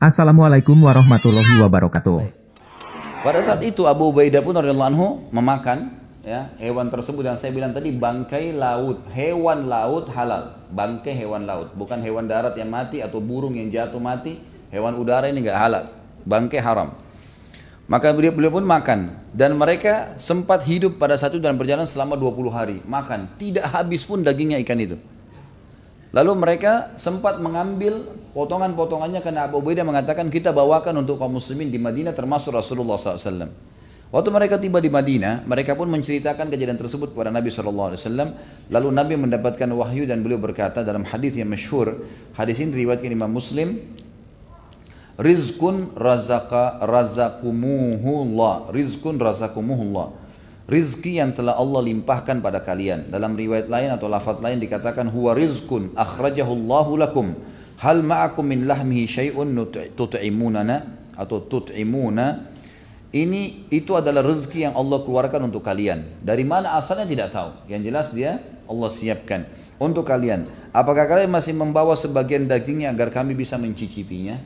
Assalamualaikum warahmatullahi wabarakatuh. Baik. Pada saat itu Abu Ubaidah pun radhiyallahu anhu memakan ya hewan tersebut yang saya bilang tadi, bangkai laut, hewan laut halal, bangkai hewan laut, bukan hewan darat yang mati atau burung yang jatuh mati, hewan udara ini nggak halal, bangkai haram. Maka beliau pun makan, dan mereka sempat hidup pada satu dan berjalan selama 20 hari makan, tidak habis pun dagingnya ikan itu. Lalu mereka sempat mengambil potongan-potongannya karena Abu Ubaidah mengatakan kita bawakan untuk kaum muslimin di Madinah termasuk Rasulullah SAW. Waktu mereka tiba di Madinah, mereka pun menceritakan kejadian tersebut kepada Nabi SAW. Lalu Nabi mendapatkan wahyu dan beliau berkata dalam hadis yang masyhur, hadis ini diriwayatkan Imam Muslim, rizqun razaqumuhullah, rizqun razaqumuhullah, rizki yang telah Allah limpahkan pada kalian. Dalam riwayat lain atau lafaz lain dikatakan huwa rizqun akhrajahullahu lakum hal ma'akum min lahmihi syai'un tut'imunana atau tut'imuna. Itu adalah rezeki yang Allah keluarkan untuk kalian. Dari mana asalnya tidak tahu. Yang jelas dia Allah siapkan untuk kalian. Apakah kalian masih membawa sebagian dagingnya agar kami bisa mencicipinya?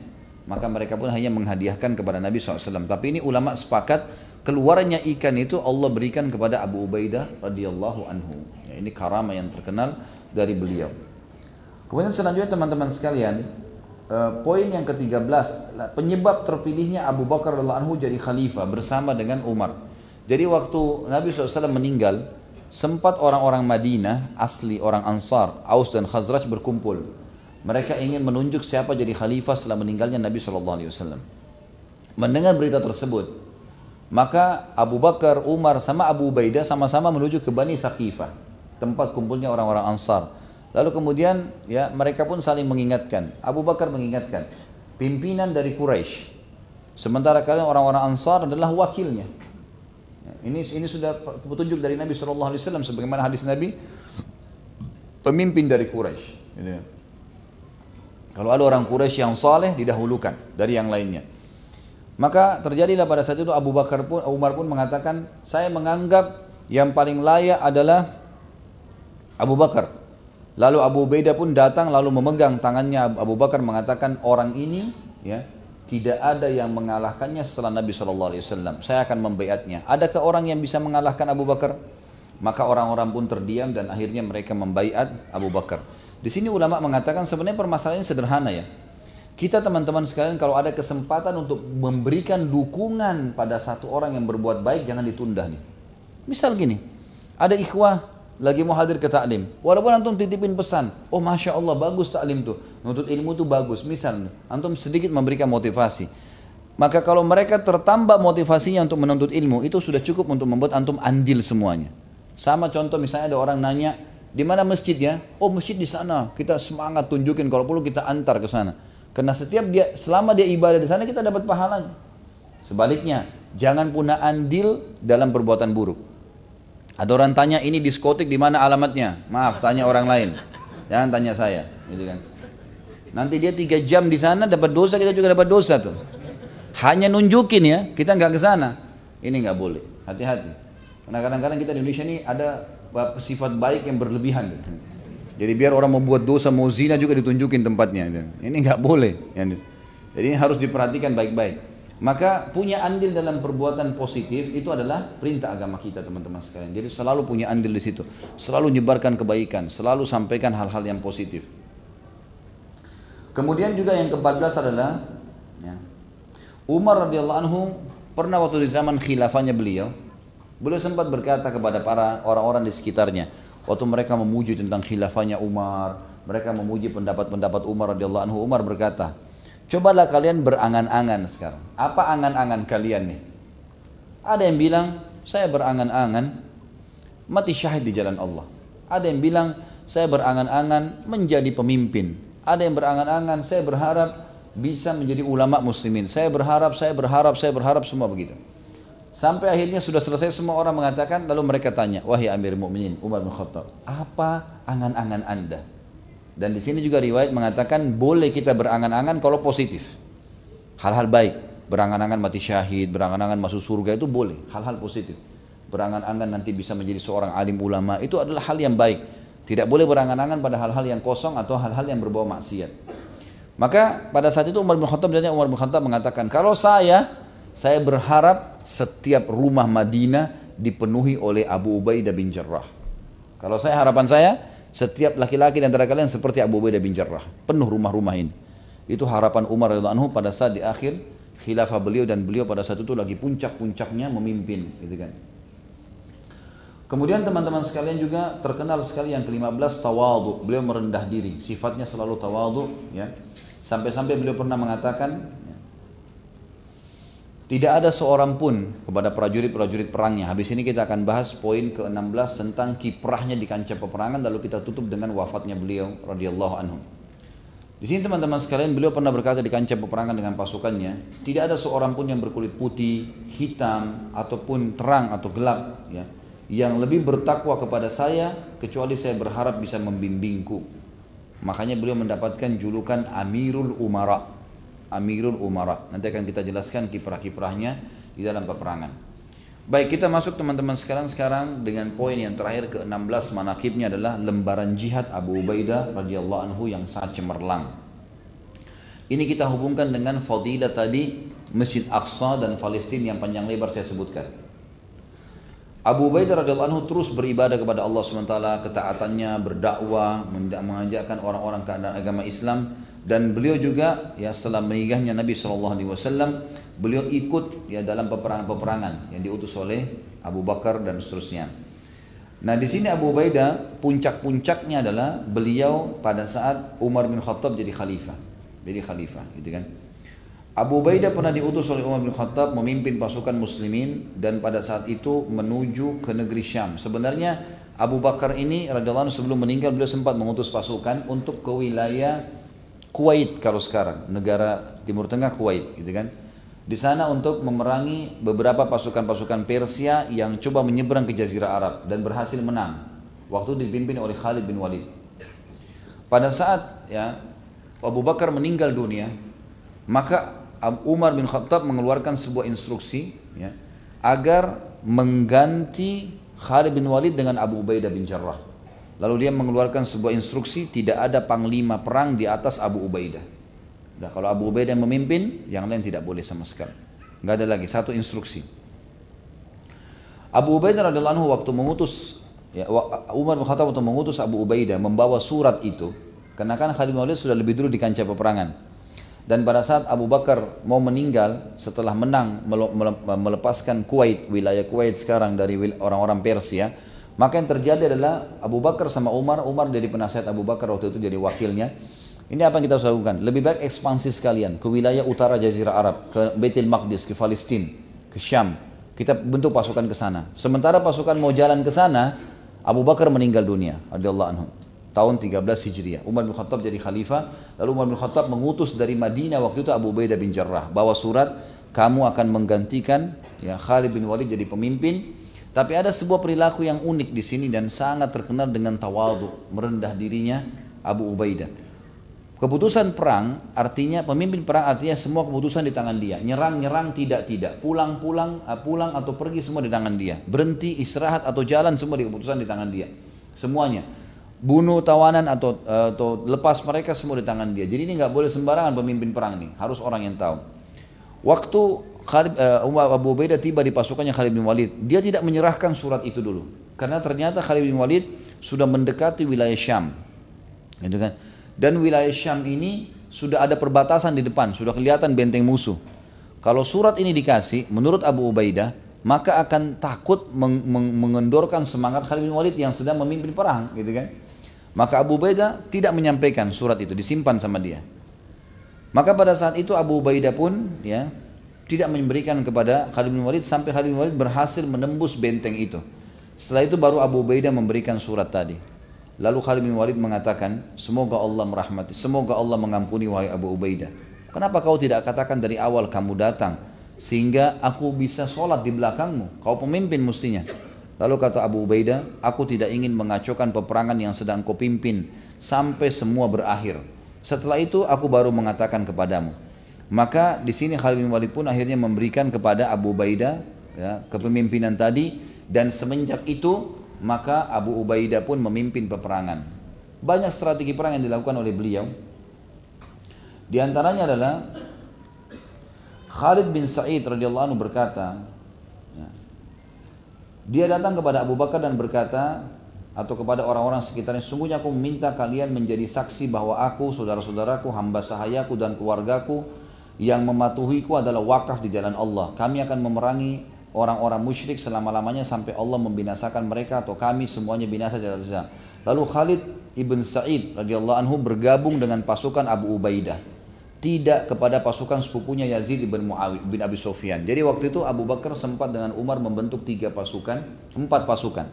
Maka mereka pun hanya menghadiahkan kepada Nabi SAW. Tapi ini ulama sepakat keluarnya ikan itu Allah berikan kepada Abu Ubaidah radhiyallahu anhu. Ya, ini karamah yang terkenal dari beliau. Kemudian selanjutnya teman-teman sekalian, poin yang ke-13, penyebab terpilihnya Abu Bakar radhiyallahu anhu jadi khalifah bersama dengan Umar. Jadi waktu Nabi SAW meninggal, sempat orang-orang Madinah, asli orang Ansar, Aus dan Khazraj berkumpul. Mereka ingin menunjuk siapa jadi khalifah setelah meninggalnya Nabi SAW. Mendengar berita tersebut, maka Abu Bakar, Umar sama Abu Ubaidah sama-sama menuju ke Bani Thaqifah, tempat kumpulnya orang-orang Ansar. Lalu kemudian ya mereka pun saling mengingatkan. Abu Bakar mengingatkan, pimpinan dari Quraisy, sementara kalian orang-orang Ansar adalah wakilnya. Ya, ini sudah petunjuk dari Nabi SAW, sebagaimana hadis Nabi, pemimpin dari Quraisy. Gitu ya. Kalau ada orang Quraisy yang saleh didahulukan dari yang lainnya. Maka terjadilah pada saat itu Umar pun mengatakan, saya menganggap yang paling layak adalah Abu Bakar. Lalu Abu Ubaidah pun datang lalu memegang tangannya Abu Bakar mengatakan, orang ini ya tidak ada yang mengalahkannya setelah Nabi SAW. Saya akan membaiatnya. Adakah orang yang bisa mengalahkan Abu Bakar? Maka orang-orang pun terdiam dan akhirnya mereka membaiat Abu Bakar. Di sini ulama mengatakan sebenarnya permasalahannya sederhana ya. Kita teman-teman sekalian kalau ada kesempatan untuk memberikan dukungan pada satu orang yang berbuat baik, jangan ditunda nih. Misal gini, ada ikhwah lagi mau hadir ke taklim, walaupun antum titipin pesan, oh masya Allah bagus taklim tuh, nuntut ilmu tuh bagus. Misal antum sedikit memberikan motivasi, maka kalau mereka tertambah motivasinya untuk menuntut ilmu, itu sudah cukup untuk membuat antum andil semuanya. Sama contoh misalnya ada orang nanya, di mana masjidnya? Oh masjid di sana. Kita semangat tunjukin, kalau perlu kita antar ke sana. Karena selama dia ibadah di sana kita dapat pahalanya. Sebaliknya, jangan punya andil dalam perbuatan buruk. Ada orang tanya ini diskotik di mana alamatnya? Maaf, tanya orang lain. Jangan tanya saya, gitu kan. Nanti dia 3 jam di sana dapat dosa, kita juga dapat dosa tuh. Hanya nunjukin ya, kita nggak ke sana. Ini nggak boleh. Hati-hati. Karena kadang-kadang kita di Indonesia ini ada sifat baik yang berlebihan. Jadi biar orang membuat dosa, mau zina juga ditunjukin tempatnya. Ini nggak boleh. Jadi ini harus diperhatikan baik-baik. Maka punya andil dalam perbuatan positif itu adalah perintah agama kita teman-teman sekalian. Jadi selalu punya andil di situ. Selalu nyebarkan kebaikan, selalu sampaikan hal-hal yang positif. Kemudian juga yang ke-14 adalah ya, Umar radhiyallahu anhu pernah waktu di zaman khilafahnya beliau sempat berkata kepada para orang-orang di sekitarnya, waktu mereka memuji tentang khilafahnya Umar, mereka memuji pendapat-pendapat Umar radhiyallahu anhu, Umar berkata, cobalah kalian berangan-angan sekarang. Apa angan-angan kalian nih? Ada yang bilang, saya berangan-angan mati syahid di jalan Allah. Ada yang bilang, saya berangan-angan menjadi pemimpin. Ada yang berangan-angan, saya berharap bisa menjadi ulama muslimin. Saya berharap semua begitu. Sampai akhirnya sudah selesai, semua orang mengatakan, lalu mereka tanya, wahai Amir Mu'minin Umar bin Khattab, apa angan-angan anda? Dan di sini juga riwayat mengatakan boleh kita berangan-angan kalau positif, hal-hal baik, berangan-angan mati syahid, berangan-angan masuk surga, itu boleh, hal-hal positif. Berangan-angan nanti bisa menjadi seorang alim ulama, itu adalah hal yang baik. Tidak boleh berangan-angan pada hal-hal yang kosong atau hal-hal yang berbau maksiat. Maka pada saat itu Umar bin Khattab mengatakan, kalau saya berharap setiap rumah Madinah dipenuhi oleh Abu Ubaidah bin Jarrah. Kalau harapan saya, setiap laki-laki di antara kalian seperti Abu Ubaidah bin Jarrah, penuh rumah-rumah ini. Itu harapan Umar radhiyallahu anhu pada saat di akhir khilafah beliau, dan beliau pada saat itu lagi puncak-puncaknya memimpin, gitu kan. Kemudian teman-teman sekalian juga terkenal sekali yang ke-15, tawadhu. Beliau merendah diri, sifatnya selalu tawadhu, ya. Sampai-sampai beliau pernah mengatakan, tidak ada seorang pun kepada prajurit-prajurit perangnya. Habis ini kita akan bahas poin ke-16 tentang kiprahnya di kancah peperangan, lalu kita tutup dengan wafatnya beliau radhiyallahu anhu. Di sini teman-teman sekalian, beliau pernah berkata di kancah peperangan dengan pasukannya, tidak ada seorang pun yang berkulit putih, hitam, ataupun terang atau gelap, ya, yang lebih bertakwa kepada saya, kecuali saya berharap bisa membimbingku. Makanya beliau mendapatkan julukan Amirul Umara. Amirul Umara. Nanti akan kita jelaskan kiprah-kiprahnya di dalam peperangan. Baik, kita masuk teman-teman sekarang dengan poin yang terakhir ke-16 manakibnya adalah lembaran jihad Abu Ubaidah radhiyallahu anhu yang sangat cemerlang. Ini kita hubungkan dengan fadilah tadi Masjid Aqsa dan Palestina yang panjang lebar saya sebutkan. Abu Ubaidah radhiyallahu anhu terus beribadah kepada Allah SWT, ketaatannya, berdakwah, mengajakkan orang-orang ke agama Islam, dan beliau juga ya setelah meninggalnya Nabi SAW, beliau ikut ya dalam peperangan-peperangan yang diutus oleh Abu Bakar dan seterusnya. Nah di sini Abu Ubaidah puncak-puncaknya adalah beliau pada saat Umar bin Khattab jadi khalifah, gitu kan. Abu Ubaidah pernah diutus oleh Umar bin Khattab memimpin pasukan muslimin, dan pada saat itu menuju ke negeri Syam. Sebenarnya Abu Bakar ini radhiyallahu anhu sebelum meninggal beliau sempat mengutus pasukan untuk ke wilayah Kuwait, kalau sekarang negara Timur Tengah Kuwait, gitu kan. Di sana untuk memerangi beberapa pasukan-pasukan Persia yang coba menyeberang ke Jazirah Arab, dan berhasil menang. Waktu dipimpin oleh Khalid bin Walid. Pada saat ya Abu Bakar meninggal dunia, maka Umar bin Khattab mengeluarkan sebuah instruksi ya, agar mengganti Khalid bin Walid dengan Abu Ubaidah bin Jarrah. Lalu dia mengeluarkan sebuah instruksi, tidak ada panglima perang di atas Abu Ubaidah. Nah, kalau Abu Ubaidah yang memimpin, yang lain tidak boleh sama sekali. Nggak ada lagi, satu instruksi. Abu Ubaidah radhiyallahu anhu waktu mengutus ya, Umar bin Khattab waktu mengutus Abu Ubaidah membawa surat itu, karena kan Khalid bin Walid sudah lebih dulu di kancah peperangan. Dan pada saat Abu Bakar mau meninggal setelah menang melepaskan Kuwait, wilayah Kuwait sekarang dari orang-orang Persia, maka yang terjadi adalah Abu Bakar sama Umar jadi penasihat Abu Bakar waktu itu, jadi wakilnya. Ini apa yang kita harus lakukan? Lebih baik ekspansi sekalian ke wilayah utara Jazirah Arab, ke Baitul Maqdis, ke Palestina, ke Syam. Kita bentuk pasukan ke sana. Sementara pasukan mau jalan ke sana, Abu Bakar meninggal dunia radhiyallahu anhu. Tahun 13 Hijriah. Umar bin Khattab jadi khalifah, lalu Umar bin Khattab mengutus dari Madinah waktu itu Abu Ubaidah bin Jarrah, bawa surat, kamu akan menggantikan ya Khalid bin Walid jadi pemimpin. Tapi ada sebuah perilaku yang unik di sini dan sangat terkenal dengan tawadhu, merendah dirinya Abu Ubaidah. Keputusan perang artinya pemimpin perang artinya semua keputusan di tangan dia. Nyerang tidak, pulang atau pergi semua di tangan dia. Berhenti, istirahat atau jalan semua keputusan di tangan dia. Semuanya. Bunuh tawanan atau lepas mereka semua di tangan dia. Jadi ini nggak boleh sembarangan pemimpin perang nih, harus orang yang tahu. Waktu Abu Ubaidah tiba di pasukannya Khalid bin Walid, dia tidak menyerahkan surat itu dulu, karena ternyata Khalid bin Walid sudah mendekati wilayah Syam, gitu kan? Dan wilayah Syam ini sudah ada perbatasan di depan, sudah kelihatan benteng musuh. Kalau surat ini dikasih, menurut Abu Ubaidah, maka akan takut mengendorkan semangat Khalid bin Walid yang sedang memimpin perang, gitu kan? Maka Abu Ubaidah tidak menyampaikan surat itu, disimpan sama dia. Maka pada saat itu Abu Ubaidah pun ya tidak memberikan kepada Khalid bin Walid sampai Khalid bin Walid berhasil menembus benteng itu. Setelah itu baru Abu Ubaidah memberikan surat tadi. Lalu Khalid bin Walid mengatakan, semoga Allah merahmati, semoga Allah mengampuni wahai Abu Ubaidah. Kenapa kau tidak katakan dari awal kamu datang, sehingga aku bisa sholat di belakangmu, kau pemimpin mestinya. Lalu kata Abu Ubaidah, aku tidak ingin mengacaukan peperangan yang sedang kau pimpin sampai semua berakhir. Setelah itu aku baru mengatakan kepadamu. Maka di sini Khalid bin Walid pun akhirnya memberikan kepada Abu Ubaidah ya, kepemimpinan tadi, dan semenjak itu maka Abu Ubaidah pun memimpin peperangan. Banyak strategi perang yang dilakukan oleh beliau. Di antaranya adalah Khalid bin Sa'id radhiyallahu anhu berkata, ya, dia datang kepada Abu Bakar dan berkata, atau kepada orang-orang sekitarnya, sungguhnya aku meminta kalian menjadi saksi bahwa aku, saudara-saudaraku, hamba sahayaku dan keluargaku yang mematuhiku adalah wakaf di jalan Allah. Kami akan memerangi orang-orang musyrik selama-lamanya sampai Allah membinasakan mereka atau kami semuanya binasa jalan Allah. Lalu Khalid ibn Sa'id radhiyallahu anhu bergabung dengan pasukan Abu Ubaidah, tidak kepada pasukan sepupunya Yazid bin Abi Sufyan. Jadi waktu itu Abu Bakar sempat dengan Umar membentuk 4 pasukan.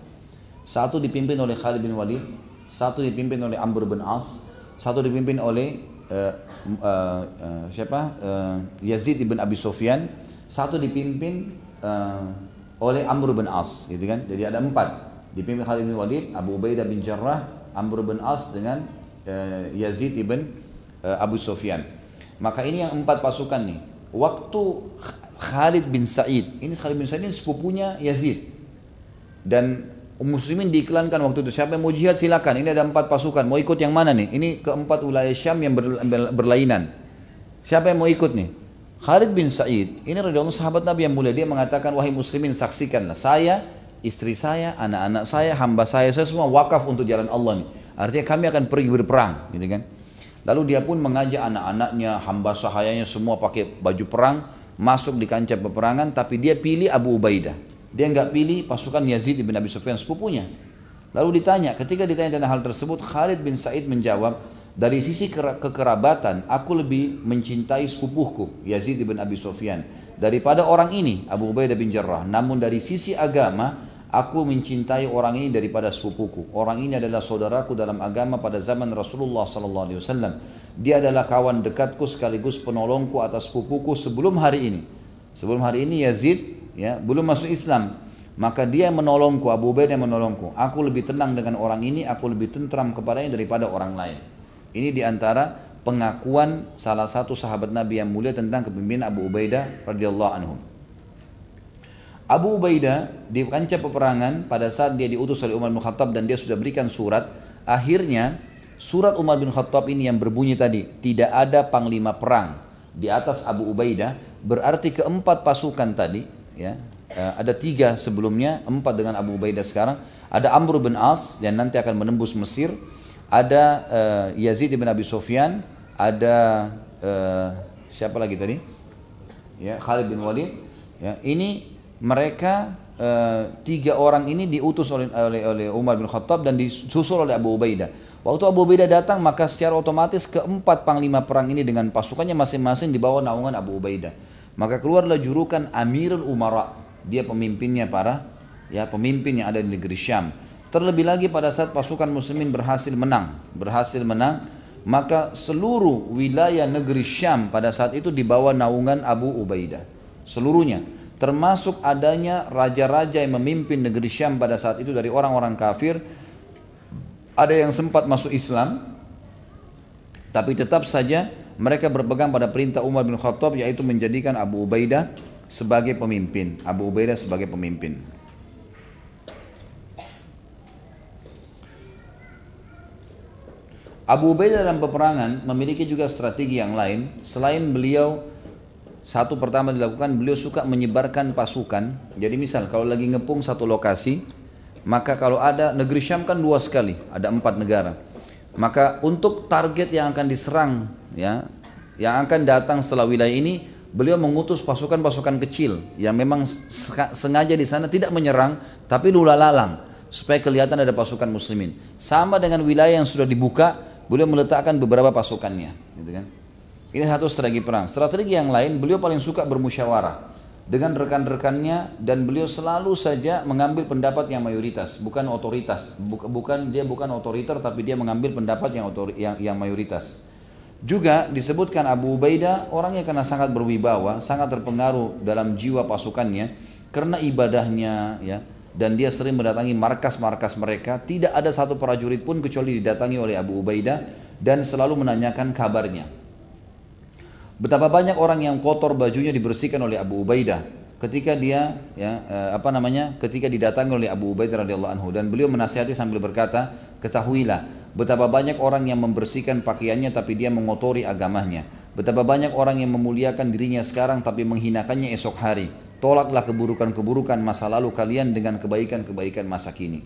Satu dipimpin oleh Khalid bin Walid, satu dipimpin oleh Amr bin As, satu dipimpin oleh Yazid bin Abi Sufyan, satu dipimpin oleh Amr bin As, gitu kan? Jadi ada 4, dipimpin Khalid bin Walid, Abu Ubaidah bin Jarrah, Amr bin As dengan Yazid bin Abu Sufyan. Maka ini yang 4 pasukan nih. Waktu Khalid bin Sa'id, ini sepupunya Yazid, dan Muslimin diiklankan waktu itu, siapa yang mau jihad silakan, ini ada 4 pasukan, mau ikut yang mana nih? Ini ke-4 wilayah Syam yang berlainan. Siapa yang mau ikut nih? Khalid bin Sa'id, ini radhiyallahu sahabat Nabi yang mulia, dia mengatakan, wahai muslimin saksikanlah, saya, istri saya, anak-anak saya, hamba saya semua wakaf untuk jalan Allah nih. Artinya kami akan pergi berperang, gitu kan? Lalu dia pun mengajak anak-anaknya, hamba sahayanya semua pakai baju perang, masuk di kancah peperangan, tapi dia pilih Abu Ubaidah. Dia enggak pilih pasukan Yazid bin Abi Sufyan sepupunya. Lalu ketika ditanya tentang hal tersebut, Khalid bin Sa'id menjawab, dari sisi kekerabatan, aku lebih mencintai sepupuhku, Yazid bin Abi Sufyan, daripada orang ini, Abu Ubaidah bin Jarrah. Namun dari sisi agama, aku mencintai orang ini daripada sepupuku. Orang ini adalah saudaraku dalam agama pada zaman Rasulullah SAW. Dia adalah kawan dekatku sekaligus penolongku atas sepupuku sebelum hari ini. Sebelum hari ini Yazid belum masuk Islam, maka dia menolongku, Abu Ubaidah menolongku. Aku lebih tenang dengan orang ini, aku lebih tentram kepadanya daripada orang lain. Ini diantara pengakuan salah satu sahabat Nabi yang mulia tentang kepemimpinan Abu Ubaidah radhiyallahu anhu. Abu Ubaidah di kancah peperangan pada saat dia diutus oleh Umar bin Khattab dan dia sudah berikan surat, akhirnya surat Umar bin Khattab ini yang berbunyi tadi, tidak ada panglima perang di atas Abu Ubaidah, berarti ke-4 pasukan tadi, ada 3 sebelumnya, 4 dengan Abu Ubaidah sekarang, ada Amr bin As yang nanti akan menembus Mesir, ada Yazid bin Abi Sufyan, ada siapa lagi tadi? Khalid bin Walid. Ini mereka 3 orang ini diutus oleh Umar bin Khattab dan disusul oleh Abu Ubaidah. Waktu Abu Ubaidah datang, maka secara otomatis ke-4 panglima perang ini dengan pasukannya masing-masing di bawah naungan Abu Ubaidah. Maka keluarlah julukan Amirul Umara, dia pemimpinnya pemimpin yang ada di negeri Syam. Terlebih lagi pada saat pasukan muslimin berhasil menang, maka seluruh wilayah negeri Syam pada saat itu di bawah naungan Abu Ubaidah, seluruhnya, termasuk adanya raja-raja yang memimpin negeri Syam pada saat itu dari orang-orang kafir. Ada yang sempat masuk Islam, tapi tetap saja mereka berpegang pada perintah Umar bin Khattab, yaitu menjadikan Abu Ubaidah sebagai pemimpin. Abu Ubaidah dalam peperangan memiliki juga strategi yang lain. Selain beliau, satu pertama dilakukan, beliau suka menyebarkan pasukan. Jadi misal kalau lagi ngepung satu lokasi, maka kalau ada negeri Syam kan luas sekali, ada 4 negara. Maka untuk target yang akan diserang, yang akan datang setelah wilayah ini, beliau mengutus pasukan-pasukan kecil yang memang sengaja di sana tidak menyerang, tapi lula-lalang supaya kelihatan ada pasukan muslimin. Sama dengan wilayah yang sudah dibuka, beliau meletakkan beberapa pasukannya, gitu kan? Ini satu strategi perang. Strategi yang lain, beliau paling suka bermusyawarah dengan rekan-rekannya, dan beliau selalu saja mengambil pendapat yang mayoritas, bukan otoritas. Dia bukan otoriter, tapi dia mengambil pendapat yang mayoritas. Juga disebutkan Abu Ubaidah orangnya karena sangat berwibawa, sangat terpengaruh dalam jiwa pasukannya karena ibadahnya, dan dia sering mendatangi markas-markas mereka. Tidak ada satu prajurit pun kecuali didatangi oleh Abu Ubaidah dan selalu menanyakan kabarnya. Betapa banyak orang yang kotor bajunya dibersihkan oleh Abu Ubaidah ketika dia ketika didatangi oleh Abu Ubaidah radhiyallahu anhu, dan beliau menasihati sambil berkata, ketahuilah betapa banyak orang yang membersihkan pakaiannya tapi dia mengotori agamanya. Betapa banyak orang yang memuliakan dirinya sekarang tapi menghinakannya esok hari. Tolaklah keburukan-keburukan masa lalu kalian dengan kebaikan-kebaikan masa kini.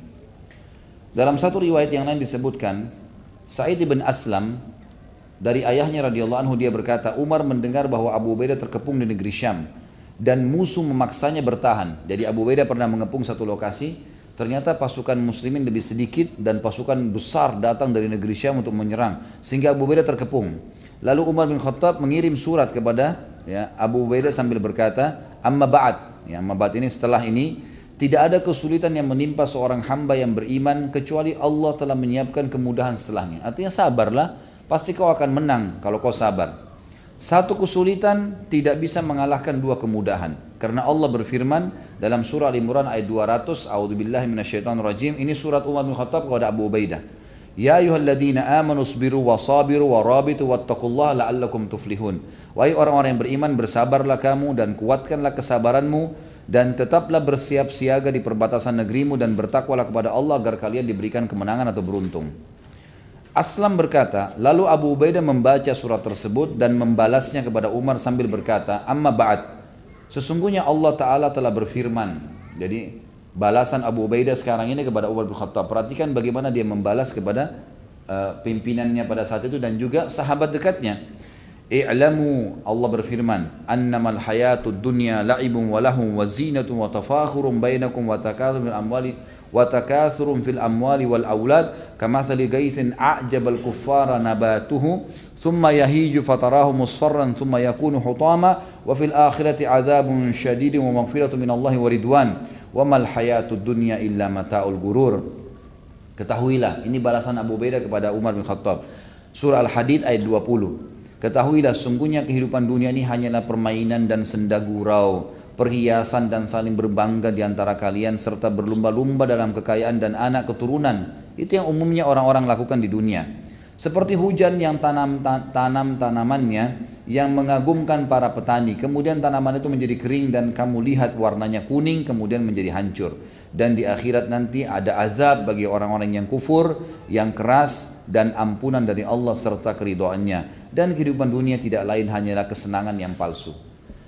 Dalam satu riwayat yang lain disebutkan, Sa'id bin Aslam dari ayahnya radhiyallahu anhu dia berkata, Umar mendengar bahwa Abu Ubaidah terkepung di negeri Syam dan musuh memaksanya bertahan. Jadi Abu Ubaidah pernah mengepung satu lokasi, ternyata pasukan muslimin lebih sedikit dan pasukan besar datang dari negeri Syam untuk menyerang sehingga Abu Ubaidah terkepung. Lalu Umar bin Khattab mengirim surat kepada Abu Ubaidah sambil berkata, amma ba'd. Amma ba'd ini setelah ini, tidak ada kesulitan yang menimpa seorang hamba yang beriman kecuali Allah telah menyiapkan kemudahan setelahnya. Artinya sabarlah, pasti kau akan menang kalau kau sabar. Satu kesulitan tidak bisa mengalahkan dua kemudahan. Karena Allah berfirman dalam surah Al-Imran ayat 200, A'udzubillahi minasyaitonirrajim. Ini surat Umar bin Khattab kepada Abu Ubaidah. Ya ayyuhalladzina amanu sabiru wasabiru warabitu wattaqullaha la'allakum tuflihun. Wahai orang-orang yang beriman, bersabarlah kamu dan kuatkanlah kesabaranmu dan tetaplah bersiap siaga di perbatasan negerimu dan bertakwalah kepada Allah agar kalian diberikan kemenangan atau beruntung. Aslam berkata, lalu Abu Ubaidah membaca surat tersebut dan membalasnya kepada Umar sambil berkata, amma ba'd. Sesungguhnya Allah Ta'ala telah berfirman. Jadi balasan Abu Ubaidah sekarang ini kepada Umar bin Khattab. Perhatikan bagaimana dia membalas kepada pimpinannya pada saat itu dan juga sahabat dekatnya. I'lamu, Allah berfirman, annamal hayatud dunya la'ibun wa lahum wa zinatun wa tafakhurun bainakum wa takathurun fil amwali wal aulad kamathali gaithin a'jabal kuffara nabatuhu thumma yahiju fatarahu musfarran thumma yakunu hutama wa fil akhirati azabun syadidun wa maghfiratun minallahi wa ridwan wa mal hayatud dunya illa mata'ul gurur. Ketahuilah, ini balasan Abu Ubaidah kepada Umar bin Khattab. Surah Al-Hadid ayat 20. Ketahuilah, sungguhnya kehidupan dunia ini hanyalah permainan dan senda gurau, perhiasan dan saling berbangga di antara kalian serta berlumba-lumba dalam kekayaan dan anak keturunan. Itu yang umumnya orang-orang lakukan di dunia. Seperti hujan yang tanam tanamannya yang mengagumkan para petani. Kemudian tanaman itu menjadi kering dan kamu lihat warnanya kuning kemudian menjadi hancur. Dan di akhirat nanti ada azab bagi orang-orang yang kufur, yang keras dan ampunan dari Allah serta keridhaannya. Dan kehidupan dunia tidak lain hanyalah kesenangan yang palsu.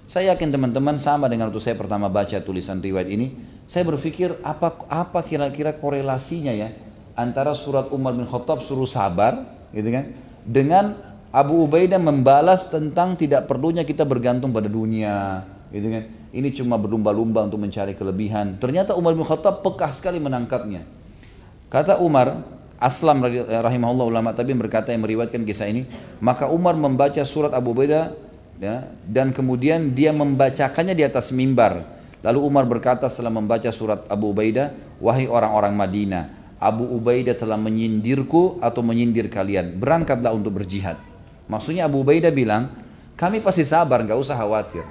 Saya yakin teman-teman sama dengan waktu saya pertama baca tulisan riwayat ini. Saya berpikir apa kira-kira korelasinya ya antara surat Umar bin Khattab suruh sabar gitu kan, dengan Abu Ubaidah membalas tentang tidak perlunya kita bergantung pada dunia gitu kan. Ini cuma berlumba-lumba untuk mencari kelebihan. Ternyata Umar bin Khattab pekah sekali menangkapnya. Kata Umar, Aslam rahimahullah ulama tabi'in berkata yang meriwayatkan kisah ini, maka Umar membaca surat Abu Ubaidah ya, dan kemudian dia membacakannya di atas mimbar. Lalu Umar berkata setelah membaca surat Abu Ubaidah, wahai orang-orang Madinah, Abu Ubaidah telah menyindirku atau menyindir kalian, berangkatlah untuk berjihad. Maksudnya Abu Ubaidah bilang, kami pasti sabar, gak usah khawatir.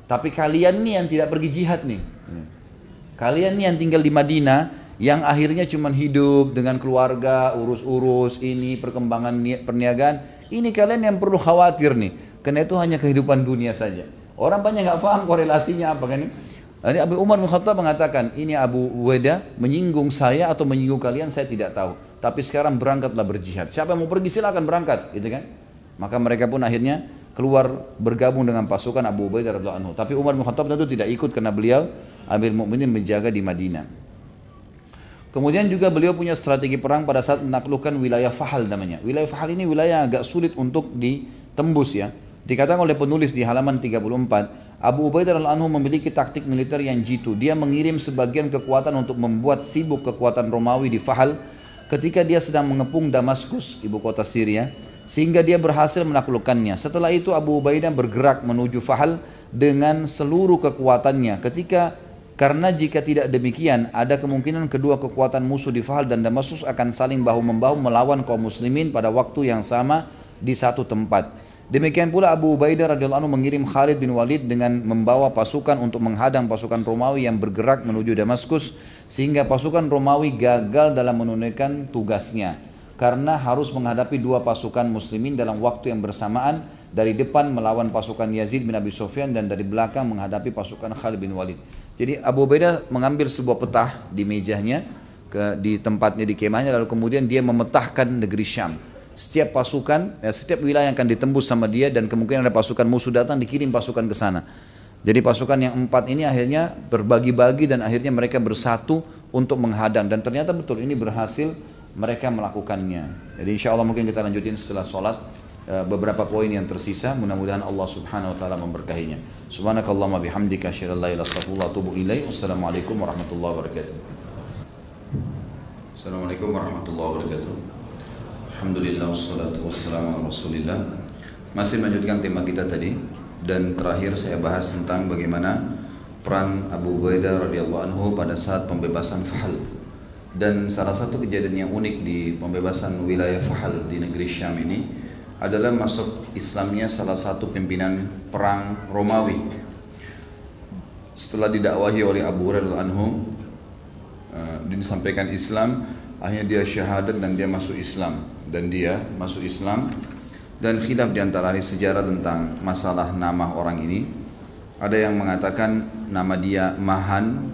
Tapi kalian nih yang tidak pergi jihad nih. Kalian nih yang tinggal di Madinah, yang akhirnya cuma hidup dengan keluarga, urus-urus ini, perkembangan perniagaan, ini kalian yang perlu khawatir nih. Karena itu hanya kehidupan dunia saja. Orang banyak gak paham korelasinya apa kan. Jadi Abu Umar bin Khattab mengatakan, ini Abu Ubaidah menyinggung saya atau menyinggung kalian, saya tidak tahu. Tapi sekarang berangkatlah berjihad. Siapa yang mau pergi silakan berangkat, gitu kan. Maka mereka pun akhirnya keluar bergabung dengan pasukan Abu Ubaidah radhiyallahu anhu. Tapi Umar bin Khattab tentu tidak ikut karena beliau Amir Mukminin menjaga di Madinah. Kemudian juga beliau punya strategi perang pada saat menaklukkan wilayah Fahal namanya. Wilayah Fahal ini wilayah agak sulit untuk ditembus ya. Dikatakan oleh penulis di halaman 34, Abu Ubaidah radhiyallahu anhu memiliki taktik militer yang jitu. Dia mengirim sebagian kekuatan untuk membuat sibuk kekuatan Romawi di Fahal ketika dia sedang mengepung Damaskus, ibu kota Syria, sehingga dia berhasil menaklukkannya. Setelah itu Abu Ubaidah bergerak menuju Fahal dengan seluruh kekuatannya. Karena jika tidak demikian, ada kemungkinan kedua kekuatan musuh di Fahal dan Damaskus akan saling bahu-membahu melawan kaum muslimin pada waktu yang sama di satu tempat. Demikian pula Abu Ubaidah radhiyallahu anhu mengirim Khalid bin Walid dengan membawa pasukan untuk menghadang pasukan Romawi yang bergerak menuju Damaskus, sehingga pasukan Romawi gagal dalam menunaikan tugasnya karena harus menghadapi dua pasukan muslimin dalam waktu yang bersamaan, dari depan melawan pasukan Yazid bin Abi Sufyan dan dari belakang menghadapi pasukan Khalid bin Walid. Jadi Abu Ubaidah mengambil sebuah petah di mejanya, di tempatnya di kemahnya, lalu kemudian dia memetahkan negeri Syam. setiap pasukan, setiap wilayah yang akan ditembus sama dia dan kemungkinan ada pasukan musuh datang dikirim pasukan ke sana. Jadi pasukan yang 4 ini akhirnya berbagi-bagi dan akhirnya mereka bersatu untuk menghadang dan ternyata betul ini berhasil mereka melakukannya. Jadi insya Allah mungkin kita lanjutin setelah sholat beberapa poin yang tersisa. Mudah-mudahan Allah Subhanahu Wa Taala memberkahinya. Subhanakallahumma bihamdika asyhadu an la ilaha illa anta astaghfiruka wa atubu ilaik. Wassalamualaikum warahmatullahi wabarakatuh. Assalamualaikum warahmatullahi wabarakatuh. Alhamdulillah wassalatu wassalamu ala Rasulillah. Masih melanjutkan tema kita tadi dan terakhir saya bahas tentang bagaimana peran Abu Ubaidah radhiyallahu anhu pada saat pembebasan Fahal. Dan salah satu kejadian yang unik di pembebasan wilayah Fahal di negeri Syam ini adalah masuk Islamnya salah satu pimpinan perang Romawi. Setelah didakwahi oleh Abu Hurairah anhu, disampaikan Islam, akhirnya dia syahadat dan dia masuk Islam. Dan khilaf di antara ahli sejarah tentang masalah nama orang ini. Ada yang mengatakan nama dia Mahan,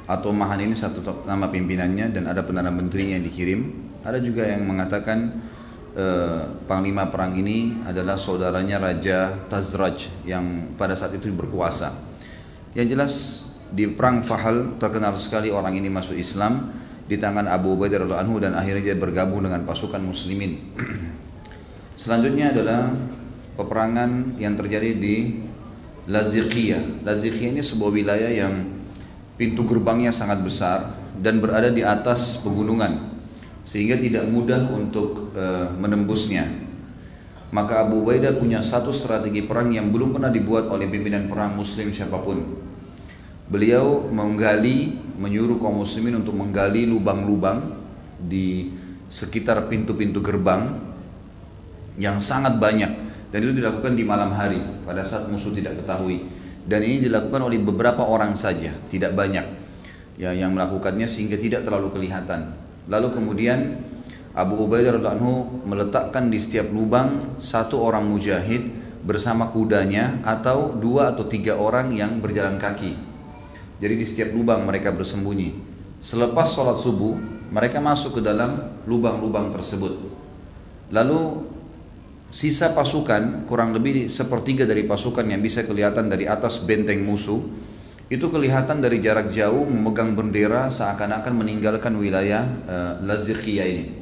atau Mahan ini satu nama pimpinannya dan ada perdana menterinya yang dikirim. Ada juga yang mengatakan panglima perang ini adalah saudaranya Raja Tazraj yang pada saat itu berkuasa. Yang jelas di perang Fahal terkenal sekali orang ini masuk Islam di tangan Abu Ubaidah radhiyallahu anhu dan akhirnya dia bergabung dengan pasukan muslimin. Selanjutnya adalah peperangan yang terjadi di Laziqiyah. Laziqiyah ini sebuah wilayah yang pintu gerbangnya sangat besar dan berada di atas pegunungan sehingga tidak mudah untuk menembusnya. Maka Abu Ubaidah punya satu strategi perang yang belum pernah dibuat oleh pimpinan perang muslim siapapun. Beliau menyuruh kaum muslimin untuk menggali lubang-lubang di sekitar pintu-pintu gerbang yang sangat banyak, dan itu dilakukan di malam hari pada saat musuh tidak ketahui. Dan ini dilakukan oleh beberapa orang saja, tidak banyak ya yang melakukannya sehingga tidak terlalu kelihatan. Lalu kemudian Abu Ubaidah radhiyallahu anhu meletakkan di setiap lubang satu orang mujahid bersama kudanya atau 2 atau 3 orang yang berjalan kaki. Jadi di setiap lubang mereka bersembunyi. Selepas sholat subuh mereka masuk ke dalam lubang-lubang tersebut. Lalu sisa pasukan, kurang lebih sepertiga dari pasukan yang bisa kelihatan dari atas benteng musuh, itu kelihatan dari jarak jauh memegang bendera seakan-akan meninggalkan wilayah Laziqiyah ini.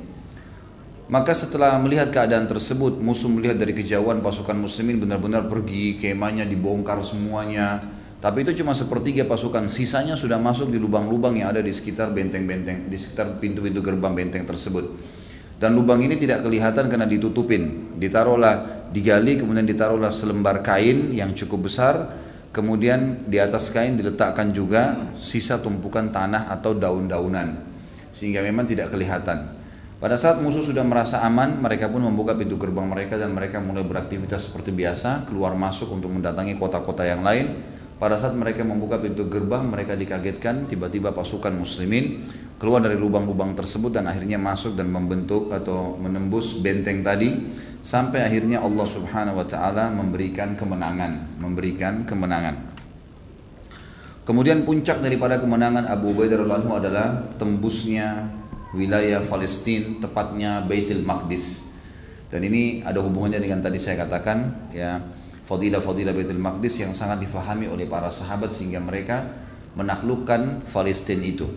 Maka setelah melihat keadaan tersebut, musuh melihat dari kejauhan pasukan muslimin benar-benar pergi, kemahnya dibongkar semuanya. Tapi itu cuma sepertiga pasukan, sisanya sudah masuk di lubang-lubang yang ada di sekitar benteng-benteng, di sekitar pintu-pintu gerbang benteng tersebut. Dan lubang ini tidak kelihatan karena ditutupin, digali, kemudian ditaruhlah selembar kain yang cukup besar, kemudian di atas kain diletakkan juga sisa tumpukan tanah atau daun-daunan, sehingga memang tidak kelihatan. Pada saat musuh sudah merasa aman, mereka pun membuka pintu gerbang mereka dan mereka mulai beraktivitas seperti biasa, keluar masuk untuk mendatangi kota-kota yang lain. Pada saat mereka membuka pintu gerbang, mereka dikagetkan tiba-tiba pasukan muslimin keluar dari lubang-lubang tersebut dan akhirnya masuk dan membentuk atau menembus benteng tadi sampai akhirnya Allah Subhanahu wa taala memberikan kemenangan. Kemudian puncak daripada kemenangan Abu Ubaidah radhiyallahu anhu adalah tembusnya wilayah Palestina, tepatnya Baitul Maqdis. Dan ini ada hubungannya dengan tadi saya katakan ya, fadilah-fadilah Baitul Maqdis yang sangat difahami oleh para sahabat sehingga mereka menaklukkan Palestina itu.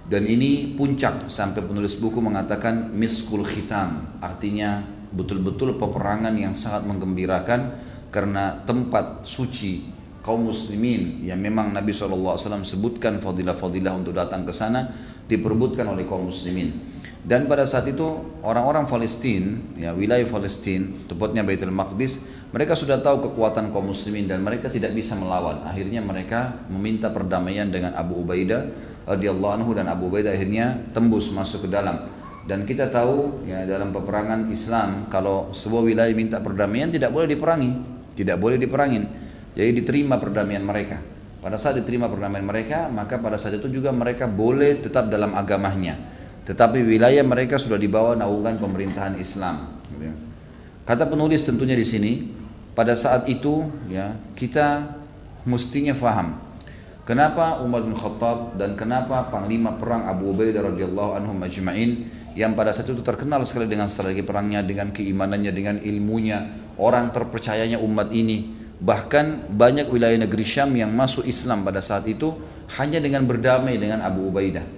Dan ini puncak sampai penulis buku mengatakan miskul khitam, artinya betul-betul peperangan yang sangat menggembirakan karena tempat suci kaum muslimin yang memang Nabi SAW sebutkan fadilah-fadilah untuk datang ke sana diperebutkan oleh kaum muslimin. Dan pada saat itu orang-orang Palestina, ya wilayah Palestina, tepatnya Baitul Maqdis, mereka sudah tahu kekuatan kaum muslimin dan mereka tidak bisa melawan. Akhirnya mereka meminta perdamaian dengan Abu Ubaidah radhiyallahu anhu dan Abu Ubaidah akhirnya tembus masuk ke dalam. Dan kita tahu ya dalam peperangan Islam kalau sebuah wilayah minta perdamaian tidak boleh diperangin. Jadi diterima perdamaian mereka. Pada saat diterima perdamaian mereka, maka pada saat itu juga mereka boleh tetap dalam agamanya. Tetapi wilayah mereka sudah dibawa naungan pemerintahan Islam. Kata penulis tentunya di sini, pada saat itu ya kita mestinya faham kenapa Umar bin Khattab dan kenapa panglima perang Abu Ubaidah radhiyallahu anhu majma'in yang pada saat itu terkenal sekali dengan strategi perangnya, dengan keimanannya, dengan ilmunya, orang terpercayanya umat ini. Bahkan banyak wilayah negeri Syam yang masuk Islam pada saat itu hanya dengan berdamai dengan Abu Ubaidah.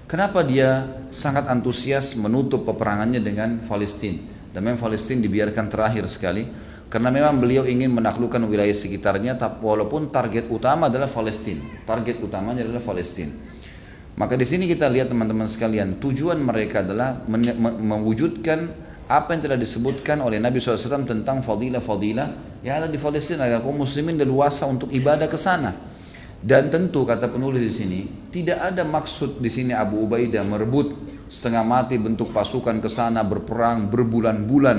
Kenapa dia sangat antusias menutup peperangannya dengan Palestina? Dan memang Palestina dibiarkan terakhir sekali, karena memang beliau ingin menaklukkan wilayah sekitarnya, walaupun target utama adalah Palestina. Target utamanya adalah Palestina. Maka di sini kita lihat teman-teman sekalian, tujuan mereka adalah mewujudkan apa yang telah disebutkan oleh Nabi SAW tentang fadilah-fadilah yang ada di Palestina, agar kaum muslimin leluasa untuk ibadah ke sana. Dan tentu kata penulis di sini, tidak ada maksud di sini Abu Ubaidah merebut setengah mati bentuk pasukan ke sana, berperang berbulan-bulan,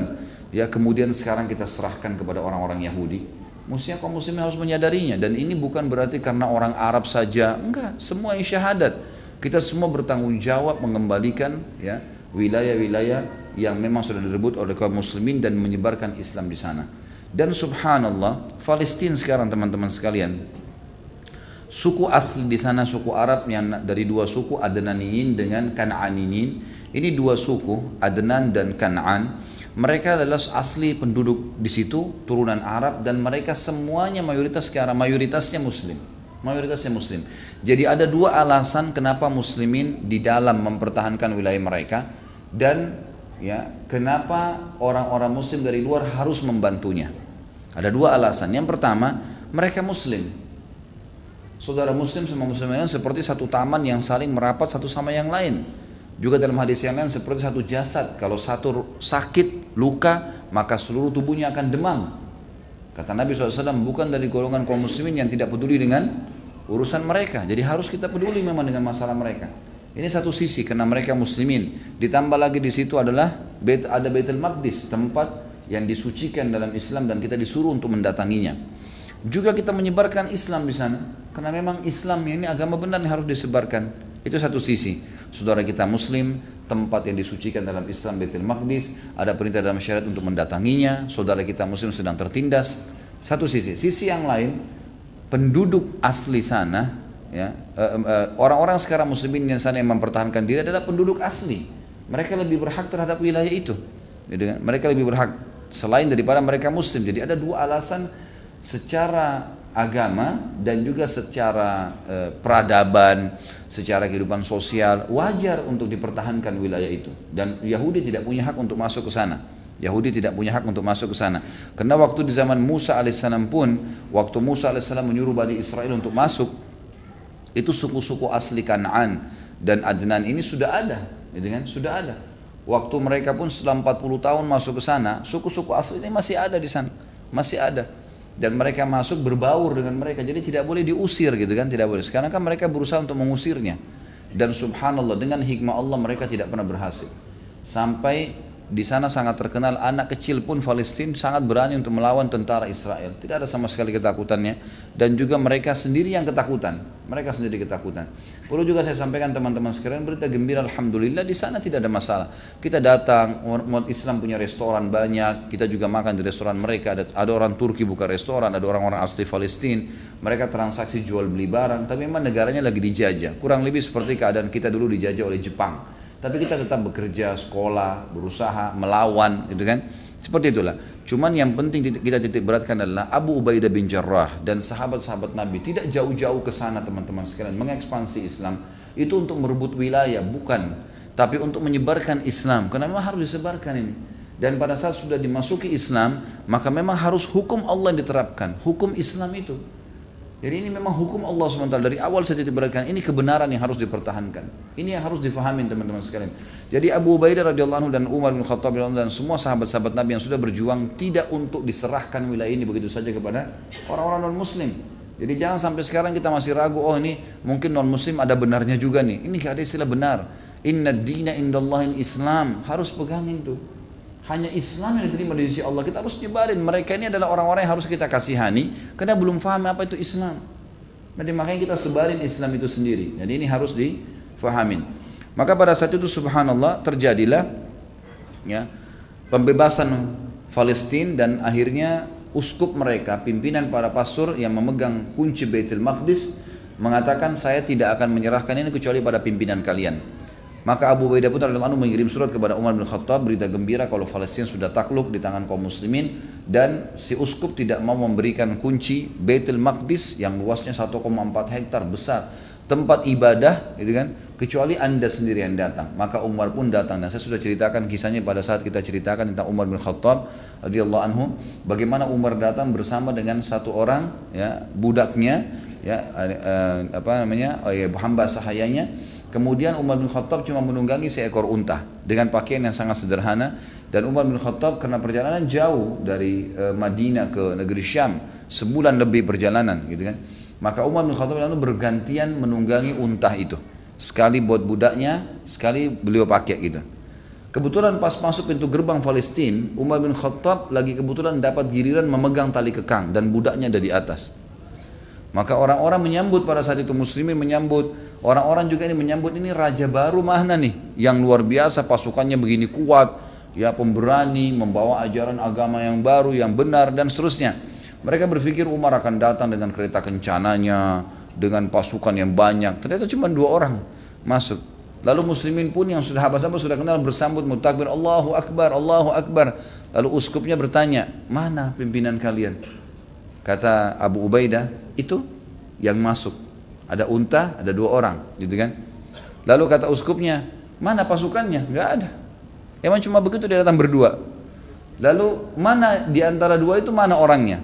ya kemudian sekarang kita serahkan kepada orang-orang Yahudi. Mestinya kaum muslimin harus menyadarinya, dan ini bukan berarti karena orang Arab saja, enggak, semua yang syahadat. Kita semua bertanggung jawab mengembalikan ya wilayah-wilayah yang memang sudah direbut oleh kaum muslimin dan menyebarkan Islam di sana. Dan subhanallah, Palestina sekarang teman-teman sekalian, suku asli di sana suku Arab yang dari dua suku, Adnaniyin dengan Kan'aniyin. Ini dua suku, Adnan dan Kan'an. Mereka adalah asli penduduk di situ, turunan Arab, dan mereka semuanya mayoritasnya Muslim. Mayoritasnya Muslim. Jadi ada dua alasan kenapa Muslimin di dalam mempertahankan wilayah mereka, dan ya kenapa orang-orang Muslim dari luar harus membantunya. Ada dua alasan. Yang pertama, mereka Muslim. Saudara Muslim sama Muslim lain seperti satu taman yang saling merapat satu sama yang lain. Juga dalam hadis yang lain seperti satu jasad. Kalau satu sakit, luka, maka seluruh tubuhnya akan demam. Kata Nabi SAW, bukan dari golongan kaum muslimin yang tidak peduli dengan urusan mereka. Jadi harus kita peduli memang dengan masalah mereka. Ini satu sisi karena mereka muslimin. Ditambah lagi di situ adalah ada Baitul Maqdis, tempat yang disucikan dalam Islam dan kita disuruh untuk mendatanginya. Juga kita menyebarkan Islam di sana karena memang Islam ini agama benar yang harus disebarkan. Itu satu sisi. Saudara kita muslim, tempat yang disucikan dalam Islam Baitul Maqdis, ada perintah dalam syariat untuk mendatanginya. Saudara kita muslim sedang tertindas. Satu sisi. Sisi yang lain, penduduk asli sana, ya, orang-orang sekarang muslimin yang sana yang mempertahankan diri adalah penduduk asli. Mereka lebih berhak terhadap wilayah itu. Mereka lebih berhak selain daripada mereka muslim. Jadi ada dua alasan secara agama dan juga secara peradaban, secara kehidupan sosial wajar untuk dipertahankan wilayah itu. Dan Yahudi tidak punya hak untuk masuk ke sana. Yahudi tidak punya hak untuk masuk ke sana. Karena waktu di zaman Musa alaihissalam pun, waktu Musa alaihissalam menyuruh Bani Israel untuk masuk, itu suku-suku asli Kan'an dan Adnan ini sudah ada, gitu kan? Sudah ada. Waktu mereka pun setelah 40 tahun masuk ke sana, suku-suku asli ini masih ada di sana, masih ada. Dan mereka masuk berbaur dengan mereka, jadi tidak boleh diusir gitu kan, tidak boleh. Sekarang kan mereka berusaha untuk mengusirnya. Dan subhanallah dengan hikmah Allah mereka tidak pernah berhasil. Sampai di sana sangat terkenal, anak kecil pun Palestina sangat berani untuk melawan tentara Israel. Tidak ada sama sekali ketakutannya. Dan juga mereka sendiri yang ketakutan. Mereka sendiri ketakutan. Perlu juga saya sampaikan teman-teman sekalian, berita gembira alhamdulillah di sana tidak ada masalah. Kita datang, umat Islam punya restoran banyak. Kita juga makan di restoran mereka. Ada orang Turki buka restoran, ada orang-orang asli Palestina. Mereka transaksi jual beli barang. Tapi memang negaranya lagi dijajah. Kurang lebih seperti keadaan kita dulu dijajah oleh Jepang. Tapi kita tetap bekerja, sekolah, berusaha, melawan, gitu kan? Seperti itulah. Cuman yang penting kita titik beratkan adalah Abu Ubaidah bin Jarrah dan sahabat-sahabat Nabi tidak jauh-jauh ke sana teman-teman sekalian mengekspansi Islam itu untuk merebut wilayah, bukan, tapi untuk menyebarkan Islam. Karena memang harus disebarkan ini. Dan pada saat sudah dimasuki Islam, maka memang harus hukum Allah yang diterapkan, hukum Islam itu. Jadi ini memang hukum Allah SWT. Dari awal saya titik beratkan, ini kebenaran yang harus dipertahankan. Ini yang harus difahami teman-teman sekalian. Jadi Abu Ubaidah radhiyallahu anhu dan Umar bin Khattab radhiyallahu anhu dan semua sahabat-sahabat Nabi yang sudah berjuang tidak untuk diserahkan wilayah ini begitu saja kepada orang-orang non-muslim. Jadi jangan sampai sekarang kita masih ragu, oh ini mungkin non-muslim ada benarnya juga nih. Ini gak ada istilah benar. Inna dina indallahil Islam. Harus pegangin tuh. Hanya Islam yang diterima di sisi Allah. Kita harus nyebarin. Mereka ini adalah orang-orang yang harus kita kasihani karena belum paham apa itu Islam. Jadi makanya kita sebarin Islam itu sendiri. Jadi ini harus difahamin. Maka pada saat itu subhanallah terjadilah ya pembebasan Palestina dan akhirnya uskup mereka, pimpinan para pastor yang memegang kunci Baitul Maqdis mengatakan saya tidak akan menyerahkan ini kecuali pada pimpinan kalian. Maka Abu Ubaidah pun radhiyallahu anhu mengirim surat kepada Umar bin Khattab berita gembira kalau Palestina sudah takluk di tangan kaum muslimin, dan si uskup tidak mau memberikan kunci Baitul Maqdis yang luasnya 1,4 hektar besar, tempat ibadah gitu kan, kecuali Anda sendiri yang datang. Maka Umar pun datang, dan saya sudah ceritakan kisahnya pada saat kita ceritakan tentang Umar bin Khattab radhiyallahu anhu, bagaimana Umar datang bersama dengan satu orang ya, budaknya ya, hamba sahayanya. Kemudian Umar bin Khattab cuma menunggangi seekor unta dengan pakaian yang sangat sederhana, dan Umar bin Khattab karena perjalanan jauh dari Madinah ke negeri Syam, sebulan lebih perjalanan gitu kan. Maka Umar bin Khattab lalu bergantian menunggangi unta itu. Sekali buat budaknya, sekali beliau pakai gitu. Kebetulan pas masuk pintu gerbang Palestina, Umar bin Khattab lagi kebetulan dapat giliran memegang tali kekang dan budaknya ada di atas. Maka orang-orang menyambut pada saat itu, muslimin menyambut, orang-orang juga ini menyambut, ini raja baru mana nih, yang luar biasa, pasukannya begini kuat, ya pemberani, membawa ajaran agama yang baru, yang benar dan seterusnya. Mereka berpikir Umar akan datang dengan kereta kencananya, dengan pasukan yang banyak. Ternyata cuma 2 orang masuk. Lalu muslimin pun yang sudah sahabat-sahabat sudah kenal bersambut mutakbir, Allahu Akbar, Allahu Akbar. Lalu uskupnya bertanya, mana pimpinan kalian? Kata Abu Ubaidah, itu yang masuk. Ada unta, ada 2 orang, gitu kan? Lalu kata uskupnya, mana pasukannya? Enggak ada. Emang cuma begitu dia datang berdua. Lalu mana di antara 2 itu mana orangnya?